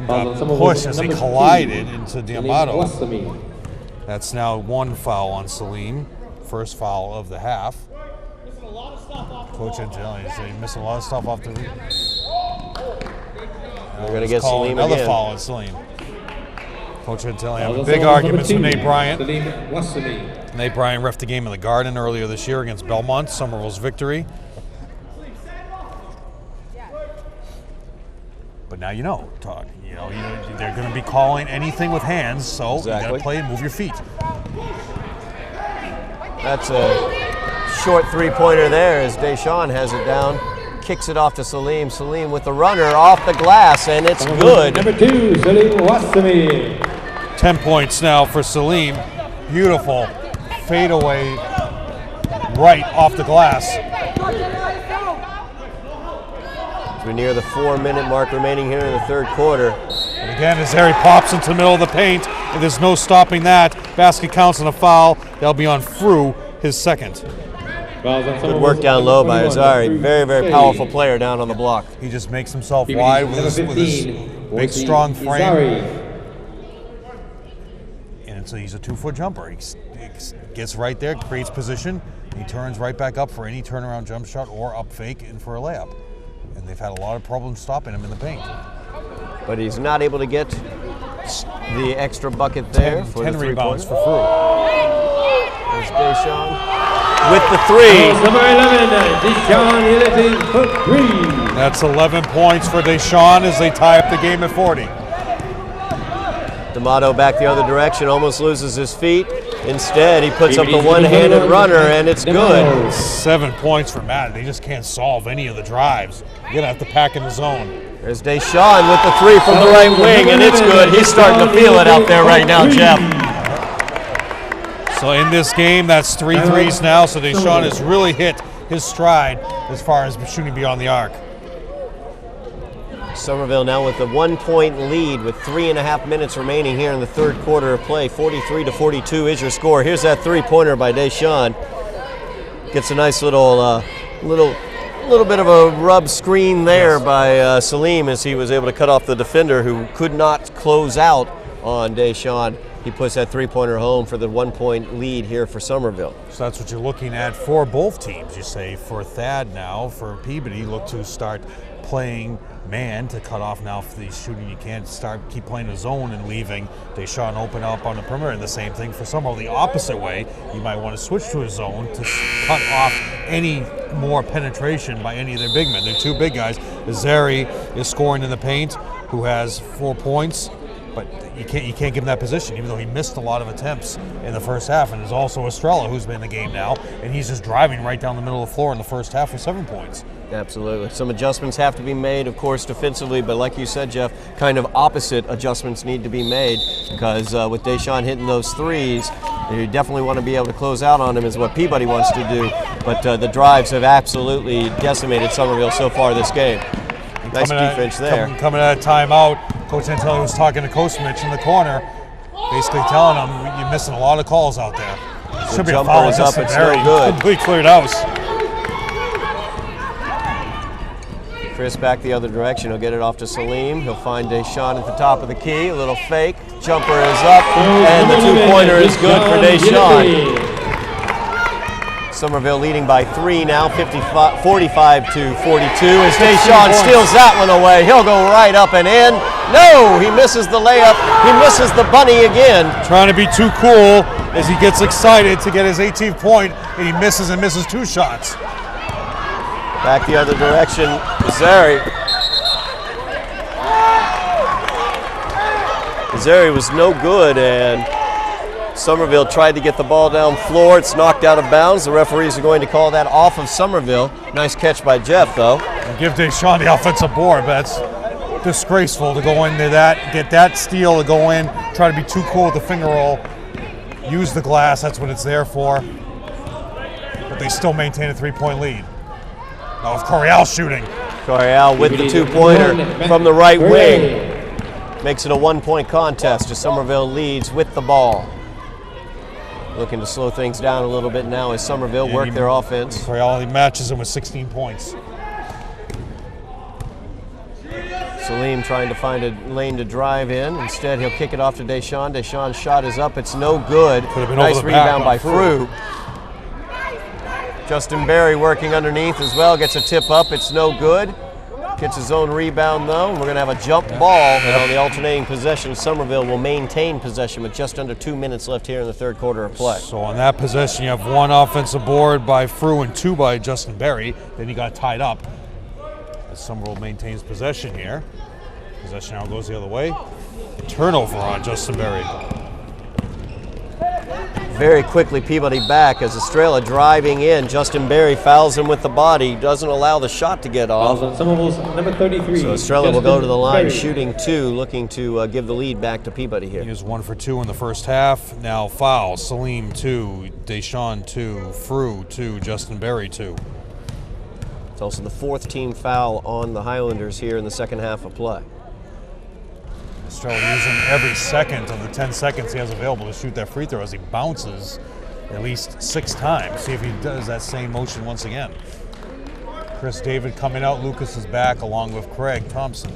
got pushed as he collided into D'Amato. That's now 1 foul on Salim. First foul of the half. Coach Angelini is missing a lot of stuff off the
We're going to get Salim
another
again.
foul on Salim. Coach Antelli having big arguments with Nate Bryant. Nate Bryant reffed the game in the Garden earlier this year against Belmont, Somerville's victory. But now you know, Todd. You know they're going to be calling anything with hands, so you got to play and move your feet.
That's a short three-pointer there as Deshawn has it down. Kicks it off to Salim. Salim with the runner off the glass, and it's good.
Number 2, Salim Wassami.
10 points now for Salim. Beautiful fadeaway right off the glass.
As we near the 4-minute mark remaining here in the third quarter.
And again, as Harry pops into the middle of the paint, and there's no stopping that. Basket counts on a foul. That'll be on Frew, his second.
Good work down low by Azari. Very, very powerful player down on the block.
He just makes himself wide with his big, strong frame. And so he's a 2-foot jumper. He gets right there, creates position, and he turns right back up for any turnaround jump shot or up fake and for a layup. And they've had a lot of problems stopping him in the paint.
But he's not able to get the extra bucket there.
10 rebounds for Frew.
There's Deshawn with the 3.
Number 11, Deshawn for 3.
That's 11 points for Deshawn as they tie up the game at 40.
D'Amato back the other direction, almost loses his feet. Instead, he puts up the one-handed runner, and it's good.
7 points for Matt. They just can't solve any of the drives. You're going to have to pack in the zone.
There's Deshawn with the 3 from the right wing, and it's good. He's starting to feel it out there right now, Jeff.
So in this game, that's 3 threes now, so Deshawn has really hit his stride as far as shooting beyond the arc.
Somerville now with a 1-point lead with 3.5 minutes remaining here in the third quarter of play. 43-42 is your score. Here's that 3-pointer by Deshawn. Gets a nice little bit of a rub screen there by Salim as he was able to cut off the defender who could not close out on Deshawn. He puts that 3-pointer home for the 1-point lead here for Somerville.
So that's what you're looking at for both teams. You say for Thad now, for Peabody, look to start playing man to cut off now for the shooting. You can't keep playing the zone and leaving Deshawn open up on the perimeter. And the same thing for Somerville. The opposite way, you might want to switch to a zone to cut off any more penetration by any of their big men. They're 2 big guys. Zeri is scoring in the paint, who has 4 points. But you can't give him that position, even though he missed a lot of attempts in the first half. And there's also Estrella, who's been in the game now, and he's just driving right down the middle of the floor in the first half with 7 points.
Absolutely. Some adjustments have to be made, of course, defensively, but like you said, Jeff, kind of opposite adjustments need to be made because with Deshaun hitting those threes, you definitely want to be able to close out on him is what Peabody wants to do, but the drives have absolutely decimated Somerville so far this game. Nice defense there.
Coming out of timeout, Coach Antelli was talking to Coach Mitch in the corner, basically telling him, you're missing a lot of calls out there. Should be a foul.
Is up, it's no good.
Complete cleared house.
Chris back the other direction. He'll get it off to Salim. He'll find Deshaun at the top of the key. A little fake. Jumper is up, and the two-pointer is good for Deshaun. Somerville leading by 3 now, 45 to 42. As Deshaun steals that one away, he'll go right up and in. No, he misses the layup. He misses the bunny again.
Trying to be too cool as he gets excited to get his 18th point, and he misses 2 shots.
Back the other direction, Zari was no good, and Somerville tried to get the ball down floor. It's knocked out of bounds. The referees are going to call that off of Somerville. Nice catch by Jeff, though.
Give Deshaun the offensive board, but that's disgraceful to go into that, get that steal to go in, try to be too cool with the finger roll, use the glass, that's what it's there for. But they still maintain a 3-point lead. Now with Coriel shooting.
Coriel with the two-pointer from the right wing. Makes it a 1-point contest as Somerville leads with the ball. Looking to slow things down a little bit now as Somerville work their offense.
Coriel matches him with 16 points.
Salim trying to find a lane to drive in. Instead, he'll kick it off to Deshaun. Deshaun's shot is up. It's no good. Nice rebound by Frew. Justin Berry working underneath as well. Gets a tip up. It's no good. Gets his own rebound, though. We're going to have a jump ball. And on the alternating possession, Somerville will maintain possession with just under 2 minutes left here in the third quarter of play.
So on that possession, you have 1 offensive board by Frew and 2 by Justin Berry. Then he got tied up. Somerville maintains possession here. Possession now goes the other way. Turnover on Justin Berry.
Very quickly, Peabody back as Estrella driving in. Justin Berry fouls him with the body, doesn't allow the shot to get off.
Somerville's number 33.
So Estrella will go to the line shooting 2, looking to give the lead back to Peabody here.
He was 1 for 2 in the first half. Now fouls. Salim 2, Deshaun 2, Frew 2, Justin Berry 2.
It's also the 4th team foul on the Highlanders here in the second half of play.
Estrella using every second of the 10 seconds he has available to shoot that free throw as he bounces at least 6 times. See if he does that same motion once again. Chris David coming out. Lucas is back along with Craig Thompson.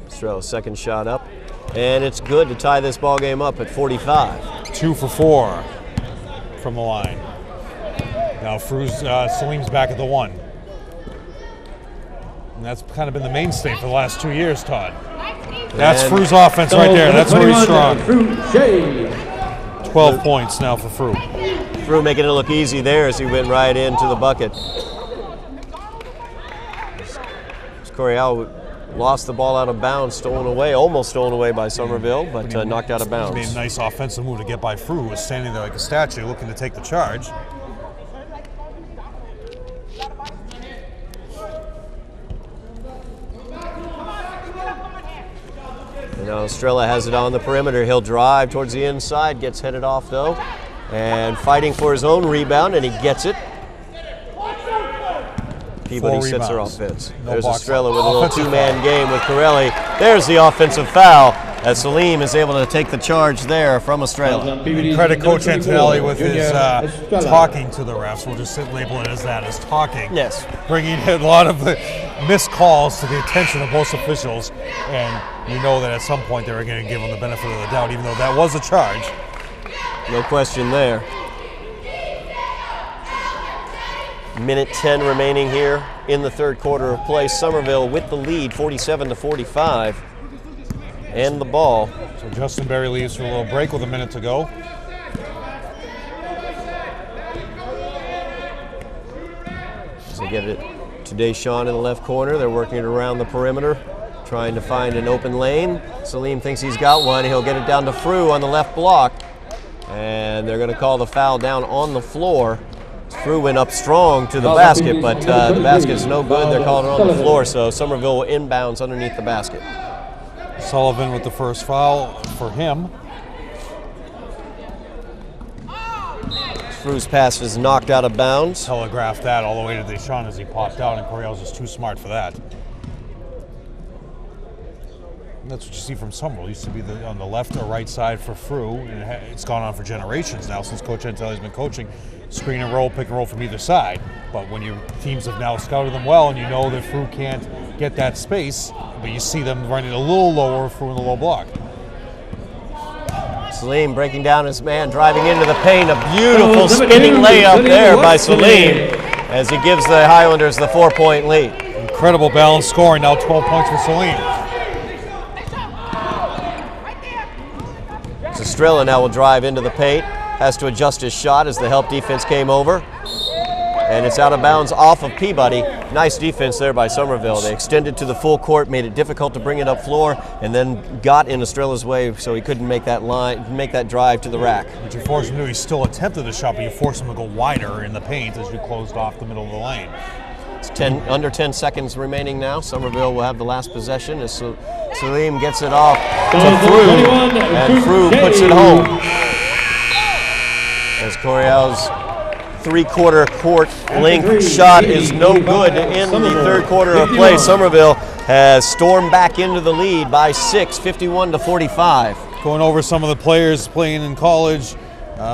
Estrella's second shot up. And it's good to tie this ball game up at 45.
2 for 4 from the line. Now Salim's back at the 1. And that's kind of been the mainstay for the last 2 years, Todd. That's Frew's offense right there. That's where he's strong. 12 points now for Frew.
Frew making it look easy there as he went right into the bucket. Coriel lost the ball out of bounds, stolen away, almost stolen away by Somerville, but knocked out of bounds.
He made a nice offensive move to get by Frew, who was standing there like a statue looking to take the charge.
And now Estrella has it on the perimeter. He'll drive towards the inside, gets headed off though, and fighting for his own rebound, and he gets it. Peabody sets her offense. There's Estrella with a little 2-man game with Corelli. There's the offensive foul as Salim is able to take the charge there from Estrella.
Credit Coach Antonelli with his talking to the refs. We'll just label it as that, as talking.
Yes.
Bringing a lot of the missed calls to the attention of most officials. And you know that at some point they were going to give him the benefit of the doubt, even though that was a charge.
No question there. Minute 10 remaining here in the third quarter of play. Somerville with the lead, 47-45, and the ball.
So Justin Berry leaves for a little break with a minute to go.
So get it Today, Sean in the left corner. They're working it around the perimeter, trying to find an open lane. Salim thinks he's got one. He'll get it down to Frue on the left block. And they're going to call the foul down on the floor. Frue went up strong to the basket, but the basket's no good. They're calling it on the floor, so Somerville will inbounds underneath the basket.
Sullivan with the first foul for him.
Frue's pass is knocked out of bounds.
Telegraphed that all the way to Deshaun as he popped out, and Correal's just too smart for that. And that's what you see from Somerville. It used to be on the left or right side for Frue, and it's gone on for generations now since Coach Antelli's been coaching. Screen and roll, pick and roll from either side. But when your teams have now scouted them well, and you know that Frue can't get that space, but you see them running a little lower, Frue in the low block.
Salim breaking down his man, driving into the paint. A beautiful spinning layup there by Salim as he gives the Highlanders the 4-point lead.
Incredible balanced scoring, now 12 points for Salim.
Estrella now will drive into the paint, has to adjust his shot as the help defense came over. And it's out of bounds off of Peabody. Nice defense there by Somerville. They extended to the full court, made it difficult to bring it up floor, and then got in Estrella's way so he couldn't make that drive to the rack.
But you force him to, he still attempted the shot, but you force him to go wider in the paint as you closed off the middle of the lane.
It's under 10 seconds remaining now. Somerville will have the last possession as Salim gets it off to Frue, and Frue puts it home. As Correal's three-quarter court length shot is no good in the third quarter of play. Somerville has stormed back into the lead by 6, 51-45.
Going over some of the players playing in college.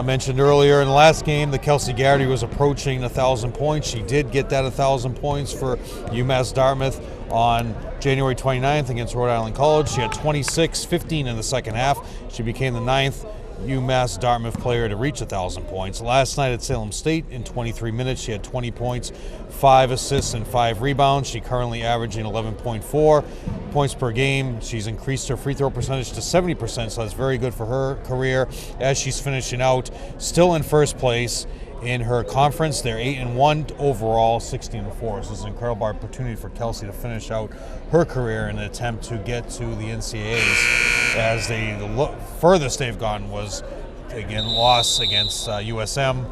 Mentioned earlier in the last game that Kelsey Garrity was approaching 1,000 points. She did get that 1,000 points for UMass Dartmouth on January 29th against Rhode Island College. She had 26, 15 in the second half. She became the 9th UMass Dartmouth player to reach 1,000 points. Last night at Salem State, in 23 minutes, she had 20 points, 5 assists, and 5 rebounds. She currently averaging 11.4 points per game. She's increased her free throw percentage to 70%, so that's very good for her career as she's finishing out still in first place in her conference. They're 8-1 overall, 16-4. So it's an incredible opportunity for Kelsey to finish out her career in an attempt to get to the NCAAs, as the furthest they've gone was, again, loss against USM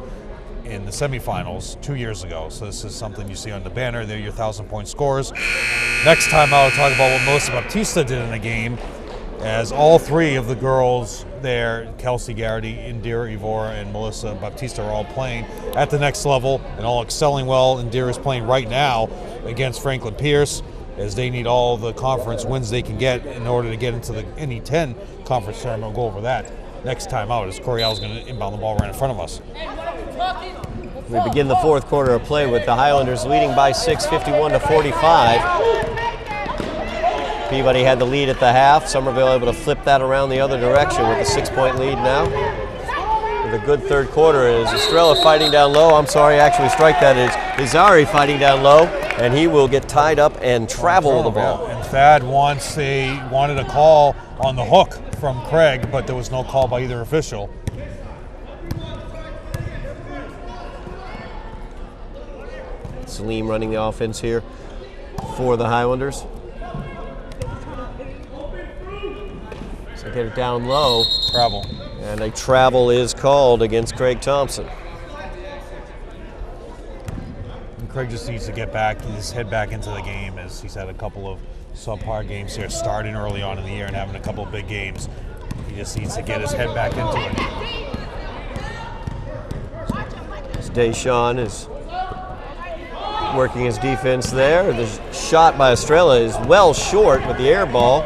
in the semifinals 2 years ago. So this is something you see on the banner. They're your 1,000-point scores. Next time I'll talk about what Melissa Baptista did in a game, as all three of the girls there, Kelsey Garrity, Indira Ivor, and Melissa Baptista, are all playing at the next level and all excelling well. Indira is playing right now against Franklin Pierce, as they need all the conference wins they can get in order to get into the NE 10 conference tournament. We'll go over that next time out, as Correal's going to inbound the ball right in front of us.
We begin the fourth quarter of play with the Highlanders leading by 6, 51-45. Peabody had the lead at the half. Somerville able to flip that around the other direction with a 6-point lead now. With a good third quarter is Estrella fighting down low. Actually strike that is Izari fighting down low, and he will get tied up and travel the ball.
And Thad wanted a call on the hook from Craig, but there was no call by either official.
Salim running the offense here for the Highlanders. So get it down low.
Travel.
And a travel is called against Craig Thompson.
And Craig just needs to get his head back into the game, as he's had a couple of subpar games here, starting early on in the year and having a couple of big games. He just needs to get his head back into it.
Deshaun is working his defense there. The shot by Estrella is well short with the air ball.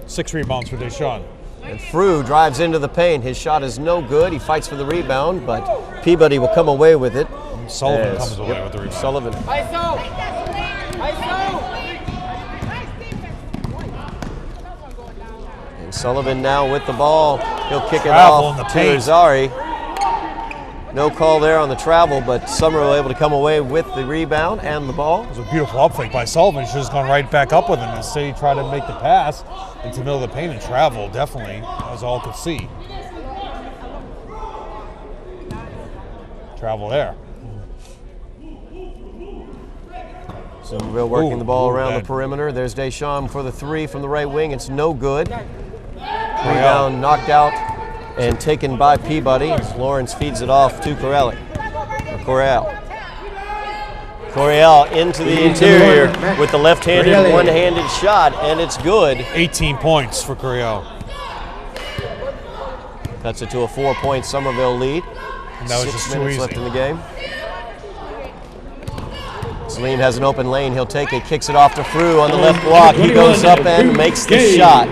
6 rebounds for Deshaun.
And Frue drives into the paint. His shot is no good. He fights for the rebound, but Peabody will come away with it.
Sullivan comes away with the rebound.
Sullivan. And Sullivan now with the ball. He'll kick it off to Izari. No call there on the travel, but Somerville able to come away with the rebound and the ball.
It was a beautiful up fake by Sullivan. Should have gone right back up with him. Instead, he tried to make the pass into the middle of the paint and travel, definitely, as all could see. Travel there.
Somerville working the ball around
bad.
the perimeter. There's Deschamps for the three from the right wing. It's no good. Rebound knocked out and taken by Peabody. Lawrence feeds it off to Corral. Corral into the interior with the left-handed, one-handed shot, and it's good.
18 points for Corral.
Cuts it to a 4-point Somerville lead.
And that was
6
just too
minutes
easy.
left in the game. Salim has an open lane. He'll take it, kicks it off to Frew on the left block. He goes up and makes the shot.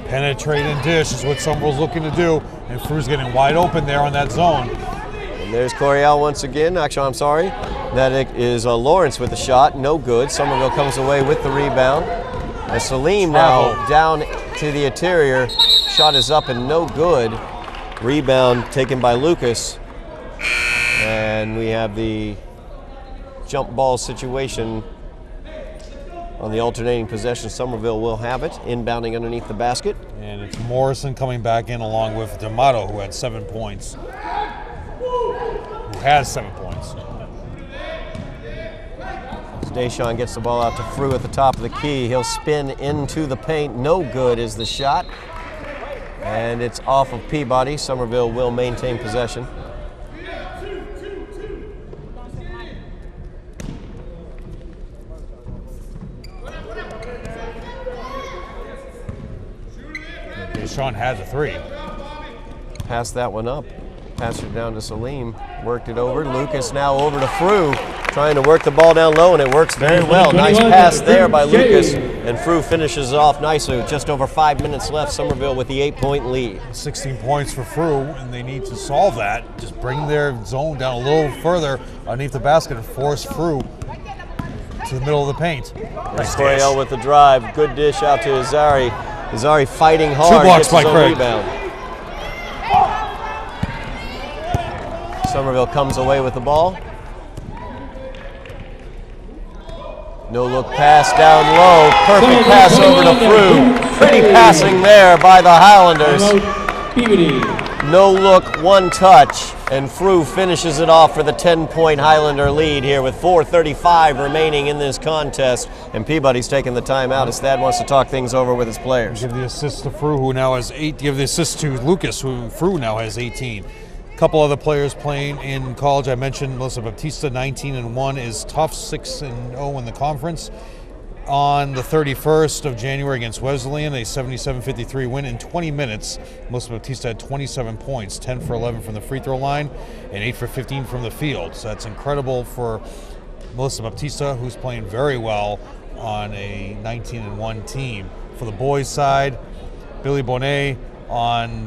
Penetrate and dish is what Somerville's looking to do, and Frew's getting wide open there on that zone.
And there's Corral once again. Actually, I'm sorry. That is Lawrence with the shot. No good. Somerville comes away with the rebound. And Salim now down to the interior. Shot is up and no good. Rebound taken by Lucas. And we have the jump ball situation on the alternating possession. Somerville will have it, inbounding underneath the basket.
And it's Morrison coming back in along with D'Amato, who had 7 points. Who has 7 points.
Deschamps gets the ball out to Frew at the top of the key. He'll spin into the paint. No good is the shot. And it's off of Peabody. Somerville will maintain possession.
Deschamps had the three.
Passed that one up. Passed it down to Salim. Worked it over. Lucas now over to Frew. Trying to work the ball down low, and it works very well. Nice pass there by Lucas. And Frew finishes off nicely with just over 5 minutes left. Somerville with the 8-point lead.
16 points for Frew, and they need to solve that. Just bring their zone down a little further underneath the basket and force Frew to the middle of the paint.
Corral with the drive. Good dish out to Azari. Azari fighting hard.
2 blocks
gets
by
his own
Craig.
rebound. Somerville comes away with the ball. No look pass down low. Perfect pass over to Frew. Pretty passing there by the Highlanders. No look, one touch, and Frew finishes it off for the 10-point Highlander lead here with 4:35 remaining in this contest. And Peabody's taking the timeout as Thad wants to talk things over with his players.
Give the assist to Frew, who now has 8. Give the assist to Lucas, who Frew now has 18. A couple other players playing in college. I mentioned Melissa Baptista, 19-1, is tough, 6-0 in the conference. On the 31st of January against Wesleyan, a 77-53 win in 20 minutes. Melissa Baptista had 27 points, 10 for 11 from the free throw line, and 8 for 15 from the field. So that's incredible for Melissa Baptista, who's playing very well on a 19-1 team. For the boys' side, Billy Bonet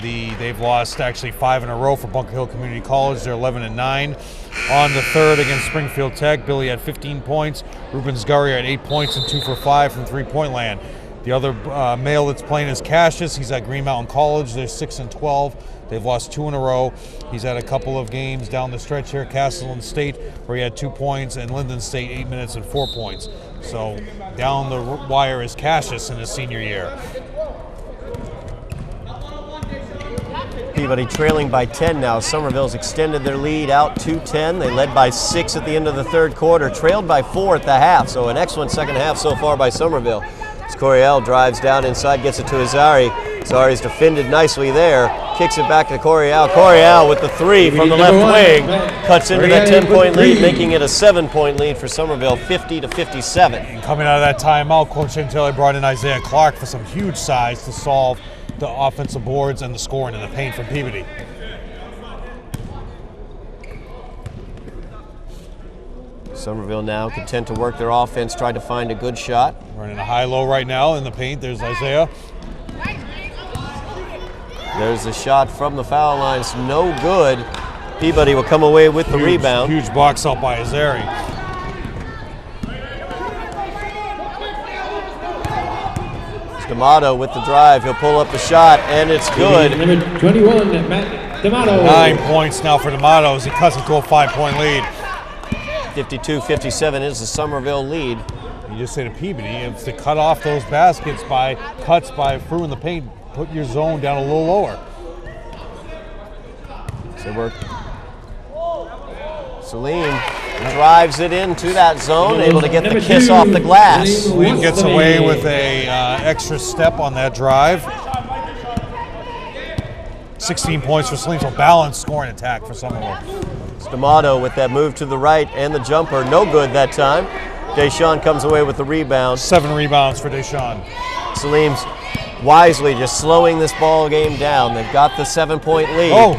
they've lost actually 5 in a row for Bunker Hill Community College. They're 11-9. On the 3rd against Springfield Tech, Billy had 15 points. Ruben Zgaria had 8 points and 2 for 5 from three-point land. The other male that's playing is Cassius. He's at Green Mountain College. They're 6-12. They've lost 2 in a row. He's had a couple of games down the stretch here. Castleton State, where he had 2 points, and Linden State, 8 minutes and 4 points. So down the wire is Cassius in his senior year.
Peabody trailing by 10 now. Somerville's extended their lead out to 10. They led by 6 at the end of the third quarter, trailed by 4 at the half. So an excellent second half so far by Somerville. As Corral drives down inside, gets it to Azari. Azari's defended nicely there. Kicks it back to Corral. Corral with the 3 from the left wing. Cuts into that 10-point lead, making it a 7-point lead for Somerville, 50-57.
And coming out of that timeout, Coach Chantelli brought in Isaiah Clark for some huge size to solve the offensive boards and the scoring in the paint from Peabody.
Somerville now content to work their offense, tried to find a good shot.
Running a high-low right now in the paint. There's Isaiah.
There's a shot from the foul line. It's no good. Peabody will come away with the rebound.
Huge box out by Azari.
D'Amato with the drive. He'll pull up the shot, and it's good.
Number 21, Matt D'Amato.
9 points now for D'Amato as he cuts it to a 5-point lead.
52-57 is the Somerville lead.
You just say to Peabody, if to cut off those baskets by cuts by Frew in the paint, put your zone down a little lower.
So work. Salim drives it into that zone, able to get the kiss off the glass.
Salim gets away with a extra step on that drive. 16 points for Salim, so balanced scoring attack for Somerville.
D'Amato with that move to the right and the jumper, no good that time. Deshawn comes away with the rebound.
7 rebounds for Deshawn.
Salim's wisely just slowing this ball game down. They've got the 7-point lead.
Oh,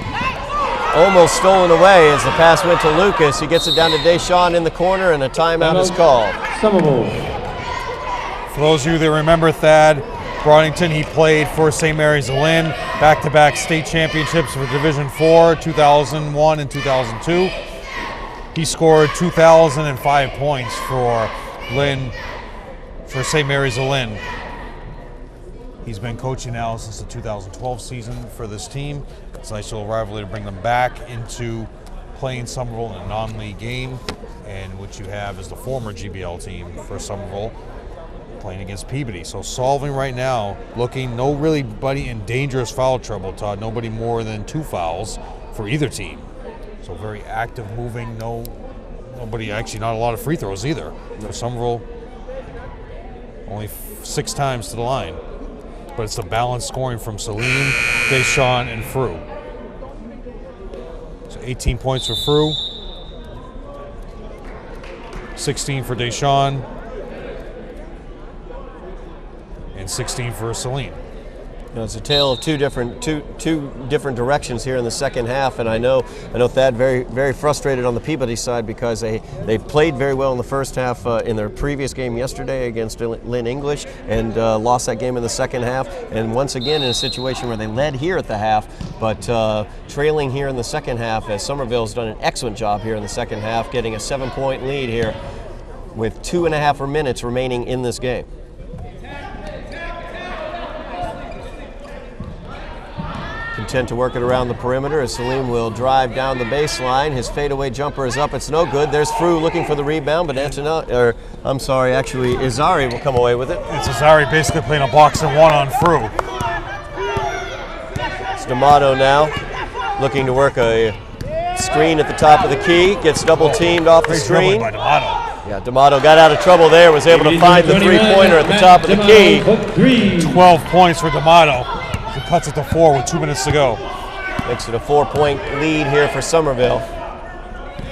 Almost stolen away as the pass went to Lucas. He gets it down to Deshawn in the corner, and a timeout is called.
Somerville.
for those of you that remember Thad Broadington, he played for St. Mary's of Lynn, back-to-back state championships for Division IV, 2001 and 2002. He scored 2,005 points for Lynn, for St. Mary's of Lynn. He's been coaching now since the 2012 season for this team. It's a nice little rivalry to bring them back into playing Somerville in a non-league game. And what you have is the former GBL team for Somerville playing against Peabody. So solving right now, looking no really buddy in dangerous foul trouble, Todd. Nobody more than 2 fouls for either team. So very active moving, nobody, actually not a lot of free throws either. For Somerville, only 6 times to the line. But it's the balanced scoring from Salim, Deshawn, and Frew. So 18 points for Frew, 16 for Deshawn, and 16 for Salim.
You know, it's a tale of two different directions here in the second half, and I know Thad very frustrated on the Peabody side because they played very well in the first half in their previous game yesterday against Lynn English and lost that game in the second half, and once again in a situation where they led here at the half, but trailing here in the second half as Somerville's done an excellent job here in the second half, getting a 7-point lead here with 2.5 minutes remaining in this game. Content to work it around the perimeter as Salim will drive down the baseline. His fadeaway jumper is up. It's no good. There's Frew looking for the rebound, but Izari will come away with it.
It's Izari basically playing a box and one on Frew.
It's D'Amato now looking to work a screen at the top of the key. Gets double teamed off the screen.
By D'Amato.
Yeah, D'Amato got out of trouble there. Was able to find the three-pointer at the top of the key.
12 points for D'Amato. He cuts it to 4 with 2 minutes to go.
Makes it a 4-point lead here for Somerville.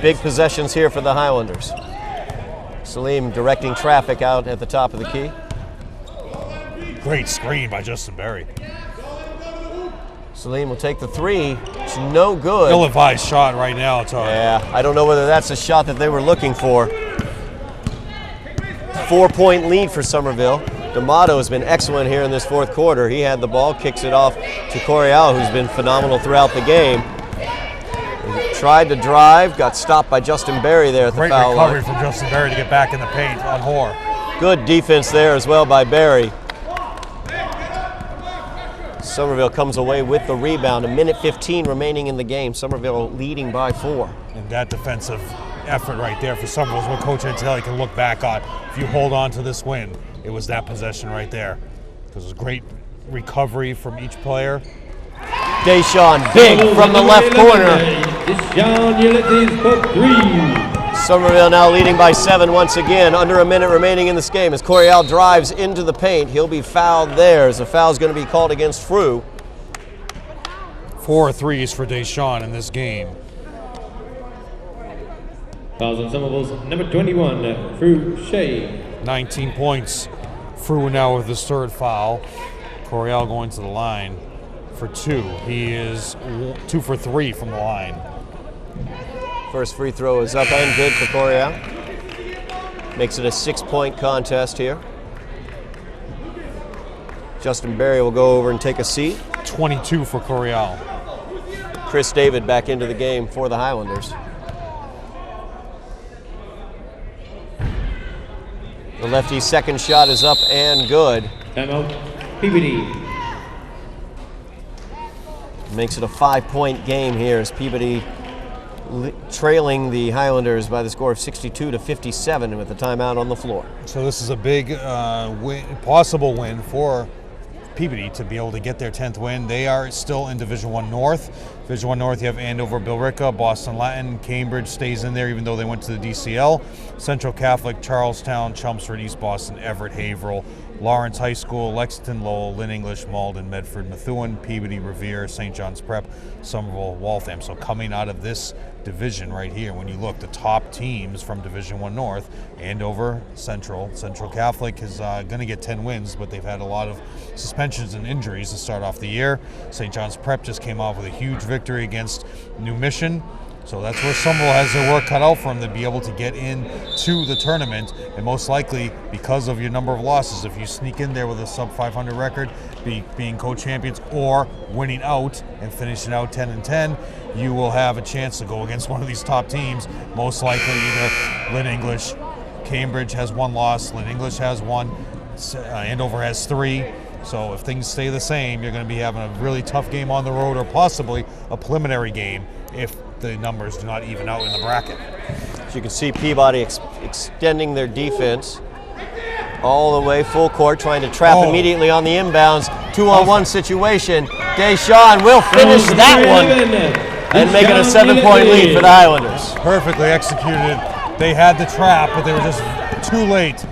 Big possessions here for the Highlanders. Salim directing traffic out at the top of the key.
Great screen by Justin Berry.
Salim will take the 3. It's no good.
Ill-advised shot right now, Todd.
Yeah, I don't know whether that's a shot that they were looking for. 4-point lead for Somerville. D'Amato has been excellent here in this fourth quarter. He had the ball, kicks it off to Coriel, who's been phenomenal throughout the game. He tried to drive, got stopped by Justin Berry there at the foul line.
Great recovery from Justin Berry to get back in the paint on Hoare.
Good defense there as well by Berry. Somerville comes away with the rebound. 1:15 remaining in the game. Somerville leading by 4.
And that defensive effort right there for Somerville is what Coach Antelli can look back on. If you hold on to this win, it was that possession right there. Because it was great recovery from each player.
Deshawn, big from the left corner.
Deshawn Ulysses for 3.
Somerville now leading by 7 once again. Under a minute remaining in this game as Coriel drives into the paint. He'll be fouled there as the foul is going to be called against Frew.
4 threes for Deshawn in this game.
Fouls on Somerville's number 21, Frew Shea.
19 points. Frew now with his 3rd foul. Coriel going to the line for 2. He is 2 for 3 from the line.
First free throw is up and good for Coriel. Makes it a 6-point contest here. Justin Berry will go over and take a seat.
22 for Coriel.
Chris David back into the game for the Highlanders. The lefty's second shot is up and good.
Timeout, Peabody.
Makes it a 5-point game here as Peabody trailing the Highlanders by the score of 62-57 with the timeout on the floor.
So this is a big possible win for Peabody to be able to get their 10th win. They are still in Division I North. Division 1 North, you have Andover, Billerica, Boston Latin, Cambridge stays in there even though they went to the DCL. Central Catholic, Charlestown, Chelmsford, East Boston, Everett, Haverhill, Lawrence High School, Lexington, Lowell, Lynn English, Malden, Medford, Methuen, Peabody, Revere, St. John's Prep, Somerville, Waltham. So coming out of this division right here, when you look, the top teams from Division 1 North, Andover, Central Catholic is going to get 10 wins, but they've had a lot of suspensions and injuries to start off the year. St. John's Prep just came off with a huge victory against New Mission. So that's where Somerville has their work cut out for them to be able to get into the tournament. And most likely, because of your number of losses, if you sneak in there with a sub 500 record, being co-champions or winning out and finishing out 10-10, you will have a chance to go against one of these top teams. Most likely either Lynn English, Cambridge has 1 loss, Lynn English has 1, Andover has 3. So if things stay the same, you're going to be having a really tough game on the road, or possibly a preliminary game if the numbers do not even out in the bracket.
As you can see, Peabody extending their defense all the way full court, trying to trap immediately on the inbounds. 2-on-1 situation. Deshawn will finish that one and make it a 7-point lead for the Highlanders.
Perfectly executed. They had the trap, but they were just too late.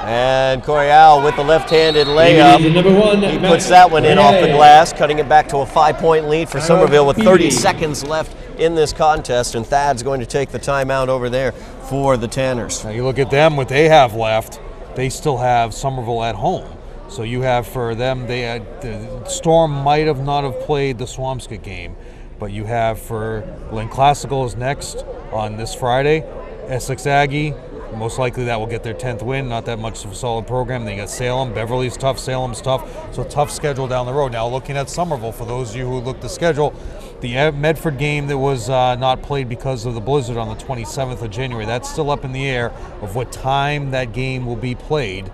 And Corial with the left-handed layup. He puts that one in off the glass, cutting it back to a 5-point lead for Somerville with 30 seconds left in this contest. And Thad's going to take the timeout over there for the Tanners.
Now you look at them, what they have left, they still have Somerville at home. So you have for them, they had, the Storm might have not have played the Swampscott game, but you have for Lynn Classical is next on this Friday. Essex Aggie, most likely that will get their 10th win. Not that much of a solid program. They got Salem. Beverly's tough. Salem's tough. So tough schedule down the road. Now looking at Somerville, for those of you who looked at the schedule, the Medford game that was not played because of the blizzard on the 27th of January, that's still up in the air of what time that game will be played.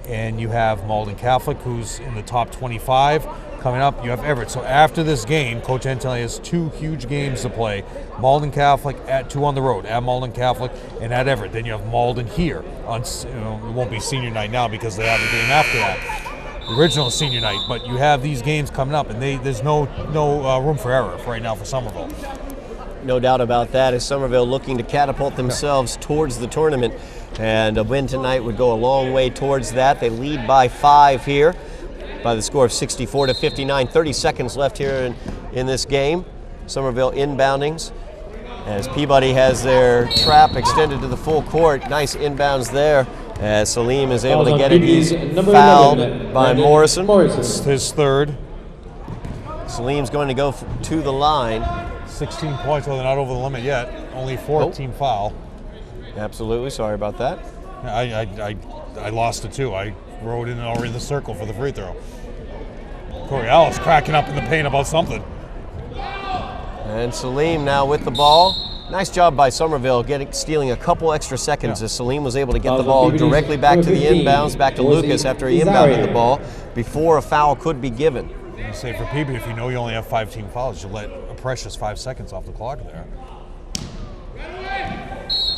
And you have Malden Catholic, who's in the top 25 coming up. You have Everett. So after this game, Coach Antelli has 2 huge games to play. Malden Catholic at 2 on the road, at Malden Catholic and at Everett. Then you have Malden here. On, it won't be senior night now because they have a game after that. The original senior night, but you have these games coming up, and there's no room for error right now for Somerville.
No doubt about that, as Somerville looking to catapult themselves towards the tournament. And a win tonight would go a long way towards that. They lead by 5 here by the score of 64-59. 30 seconds left here in this game. Somerville inboundings as Peabody has their trap extended to the full court. Nice inbounds there as Salim is able to get it. He's fouled by Morrison.
It's his 3rd.
Salim's going to go to the line.
16 points, well, they're not over the limit yet. Only 14 foul.
Absolutely, sorry about that.
I lost it too. I rode in already in the circle for the free throw. Corialis cracking up in the paint about something.
And Salim now with the ball. Nice job by Somerville stealing a couple extra seconds as Salim was able to get the ball directly back to the inbounds, back to Lucas after he inbounded the ball before a foul could be given.
You say for Peabody, if you know you only have 5 team fouls, you let a precious 5 seconds off the clock there.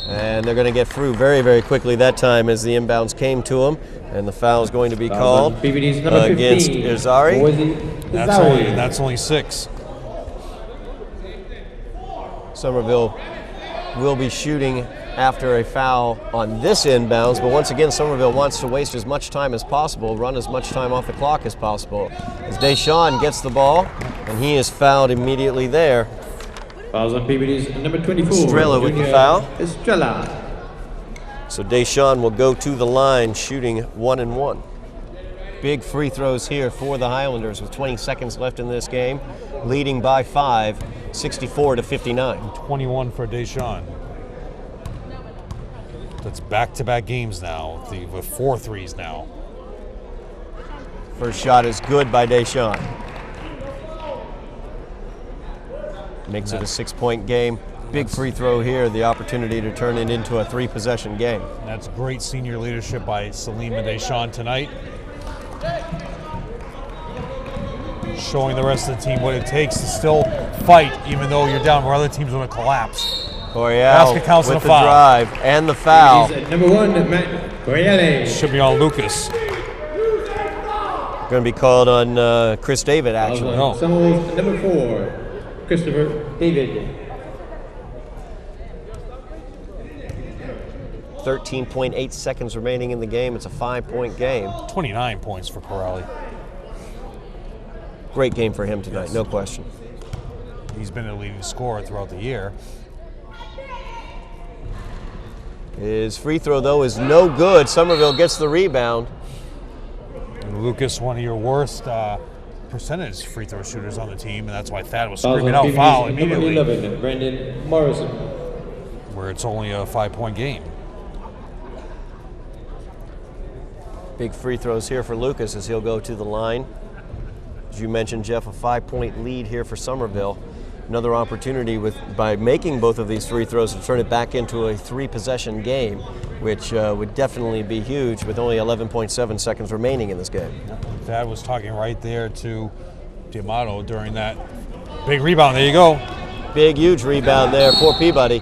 And they're going to get through very, very quickly that time as the inbounds came to them. And the foul is going to be called against Irzari.
That's only 6.
Somerville will be shooting after a foul on this inbounds, but once again, Somerville wants to waste as much time as possible, run as much time off the clock as possible. As Deshawn gets the ball, and he is fouled immediately there.
Fouls on Peabody's number 24.
Estrella with the foul.
Estrella.
So Deshawn will go to the line shooting 1-1. Big free throws here for the Highlanders with 20 seconds left in this game, leading by 5, 64-59.
21 for Deshawn. That's back-to-back games now with 4 threes now.
First shot is good by Deshawn. Makes it a 6-point game. Big free throw here, the opportunity to turn it into a 3-possession game.
That's great senior leadership by Salim and Deshawn tonight. Showing the rest of the team what it takes to still fight, even though you're down where other teams are going to collapse.
Corial with the drive and the foul.
Number 1, Matt Coriale.
Should be on Lucas.
Going to be called on Chris David, actually.
No. Somerville's number 4, Christopher David.
13.8 seconds remaining in the game. It's a 5-point game.
29 points for Corrali.
Great game for him tonight,
Yes.
no question.
He's been a leading scorer throughout the year.
His free throw, though, is no good. Somerville gets the rebound.
And Lucas, one of your worst percentage free throw shooters on the team, and that's why Thad was
Fouls
screaming
on
out
Peabody's
foul
number
immediately,
11, Brandon Morrison.
where it's only a 5-point game.
Big free throws here for Lucas as he'll go to the line. As you mentioned, Jeff, a 5-point lead here for Somerville. Another opportunity by making both of these free throws to turn it back into a 3-possession game, which would definitely be huge with only 11.7 seconds remaining in this game.
Thad was talking right there to D'Amato during that big rebound. There you go.
Big, huge rebound there for Peabody.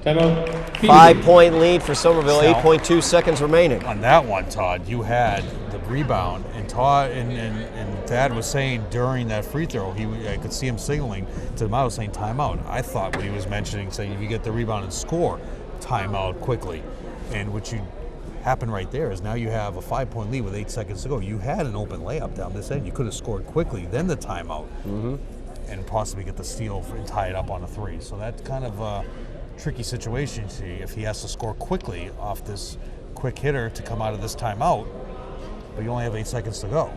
Timeout.
5-point lead for Somerville,
Now-
8.2 seconds remaining.
On that one, Todd, you had the rebound, and Todd and Thad was saying during that free throw, I could see him signaling to D'Amato saying timeout. I thought what he was mentioning, saying if you get the rebound and score, timeout quickly. And what you happened right there is now you have a 5-point lead with 8 seconds to go. You had an open layup down this end. You could have scored quickly, then the timeout, and possibly get the steal and tie it up on a 3. So that's kind of a tricky situation to see if he has to score quickly off this quick hitter to come out of this timeout, but you only have 8 seconds to go.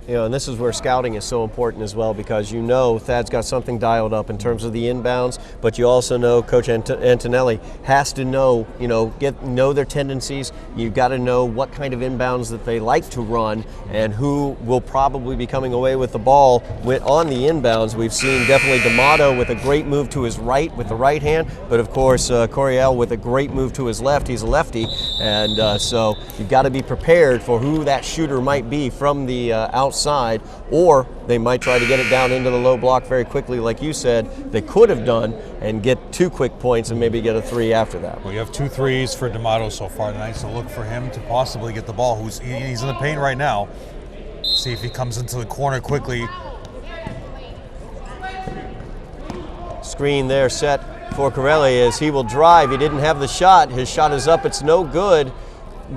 You know, and this is where scouting is so important as well, because you know Thad's got something dialed up in terms of the inbounds, but you also know Coach Antonelli has to know, know their tendencies. You've got to know what kind of inbounds that they like to run and who will probably be coming away with the ball on the inbounds. We've seen definitely D'Amato with a great move to his right with the right hand, but of course Coriel with a great move to his left. He's a lefty, and so you've got to be prepared for who that shooter might be from the outside, or they might try to get it down into the low block very quickly, like you said they could have done, and get 2 quick points and maybe get a 3 after that.
Well, you have 2 threes for D'Amato so far tonight, so look for him to possibly get the ball. He's in the paint right now. See if he comes into the corner quickly.
Screen there set for Corelli as he will drive. He didn't have the shot. His shot is up. It's no good.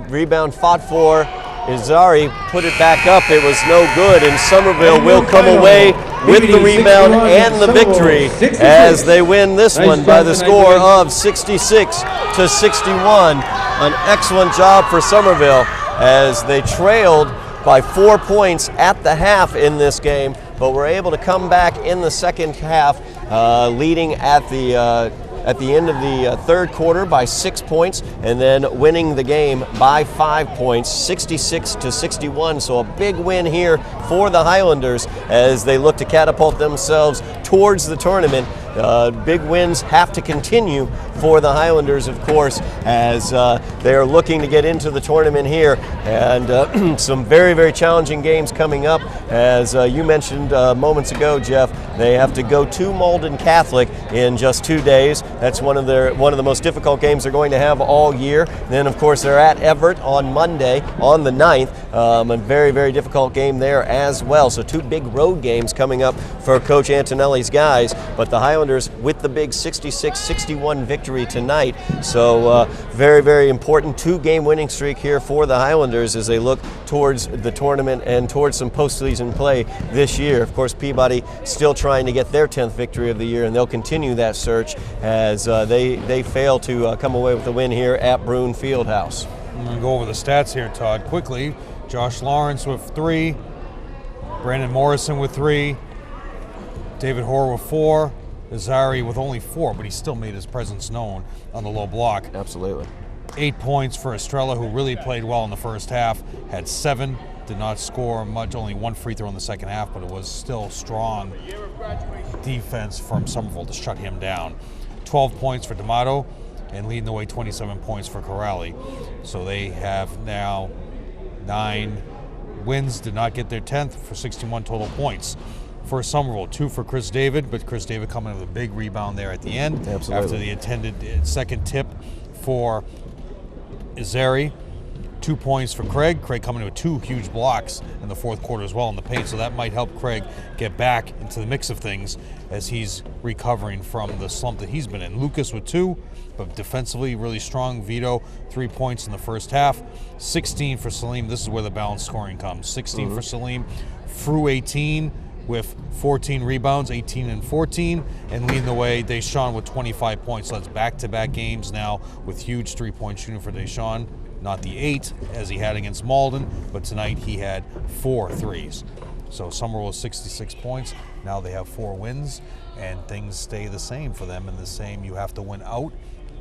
Rebound fought for Izari, put it back up. It was no good, and Somerville will come away with the rebound and the victory as they win this one by the score of 66-61. An excellent job for Somerville as they trailed by 4 points at the half in this game, but were able to come back in the second half, leading at the end of the third quarter by 6 points, and then winning the game by 5 points, 66-61. So a big win here for the Highlanders as they look to catapult themselves towards the tournament. Big wins have to continue for the Highlanders, of course, as they are looking to get into the tournament here. And some very, very challenging games coming up. As you mentioned moments ago, Jeff, they have to go to Malden Catholic in just 2 days. That's one of the most difficult games they're going to have all year. And then, of course, they're at Everett on Monday, on the 9th. A very, very difficult game there as well. So 2 big road games coming up for Coach Antonelli's guys. But the Highlanders with the big 66-61 victory tonight. So very, very important 2-game winning streak here for the Highlanders as they look towards the tournament and towards some postseason play this year. Of course, Peabody still trying to get their 10th victory of the year, and they'll continue that search as they fail to come away with a win here at Brune Fieldhouse.
I'm going to go over the stats here, Todd, quickly. Josh Lawrence with 3, Brandon Morrison with 3, David Hoare with 4, Izari with only 4, but he still made his presence known on the low block.
Absolutely.
8 points for Estrella, who really played well in the first half, had 7, did not score much, only 1 free throw in the second half, but it was still strong defense from Somerville to shut him down. 12 points for D'Amato, and leading the way 27 points for Corrali. So they have now 9 wins, did not get their 10th for 61 total points. For Somerville, 2 for Chris David, but Chris David coming with a big rebound there at the end.
Absolutely.
After the intended second tip for Izari. 2 points for Craig. Craig coming with 2 huge blocks in the fourth quarter as well in the paint, so that might help Craig get back into the mix of things as he's recovering from the slump that he's been in. Lucas with 2, but defensively really strong. Vito, 3 points in the first half. 16 for Salim. This is where the balanced scoring comes. 16 for Salim. Fru 18 with 14 rebounds, 18 and 14, and leading the way, Deshaun with 25 points. So that's back-to-back games now with huge three-point shooting for Deshaun. Not the 8 as he had against Malden, but tonight he had 4 threes. So Somerville with 66 points. Now they have 4 wins, and things stay the same for them. And the same, you have to win out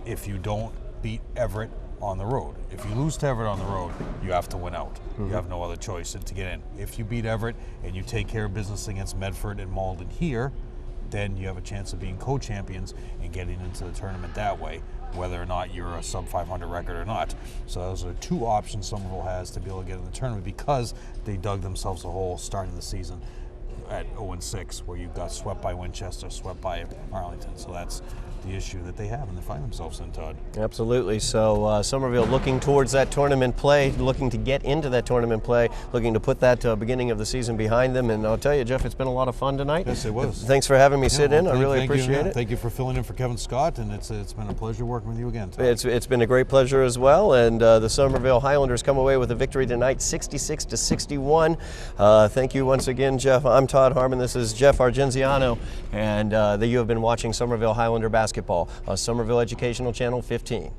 if you don't beat Everett on the road. If you lose to Everett on the road, you have to win out. You have no other choice to get in. If you beat Everett and you take care of business against Medford and Malden here, then you have a chance of being co-champions and getting into the tournament that way, whether or not you're a sub 500 record or not. So those are 2 options Somerville has to be able to get in the tournament because they dug themselves a hole starting the season at 0-6, where you got swept by Winchester, swept by Arlington. So that's the issue that they have and they find themselves in, Todd.
Absolutely. So Somerville looking towards that tournament play, looking to get into that tournament play, looking to put that beginning of the season behind them. And I'll tell you, Jeff, it's been a lot of fun tonight.
Yes, it was.
Thanks for having me sit in. I really
thank
appreciate
you,
it.
Thank you for filling in for Kevin Scott, and it's been a pleasure working with you again, Todd.
It's been a great pleasure as well, and the Somerville Highlanders come away with a victory tonight, 66-61. Thank you once again, Jeff. I'm Todd Harmon. This is Jeff Argenziano, and you have been watching Somerville Highlander basketball on Somerville Educational Channel 15.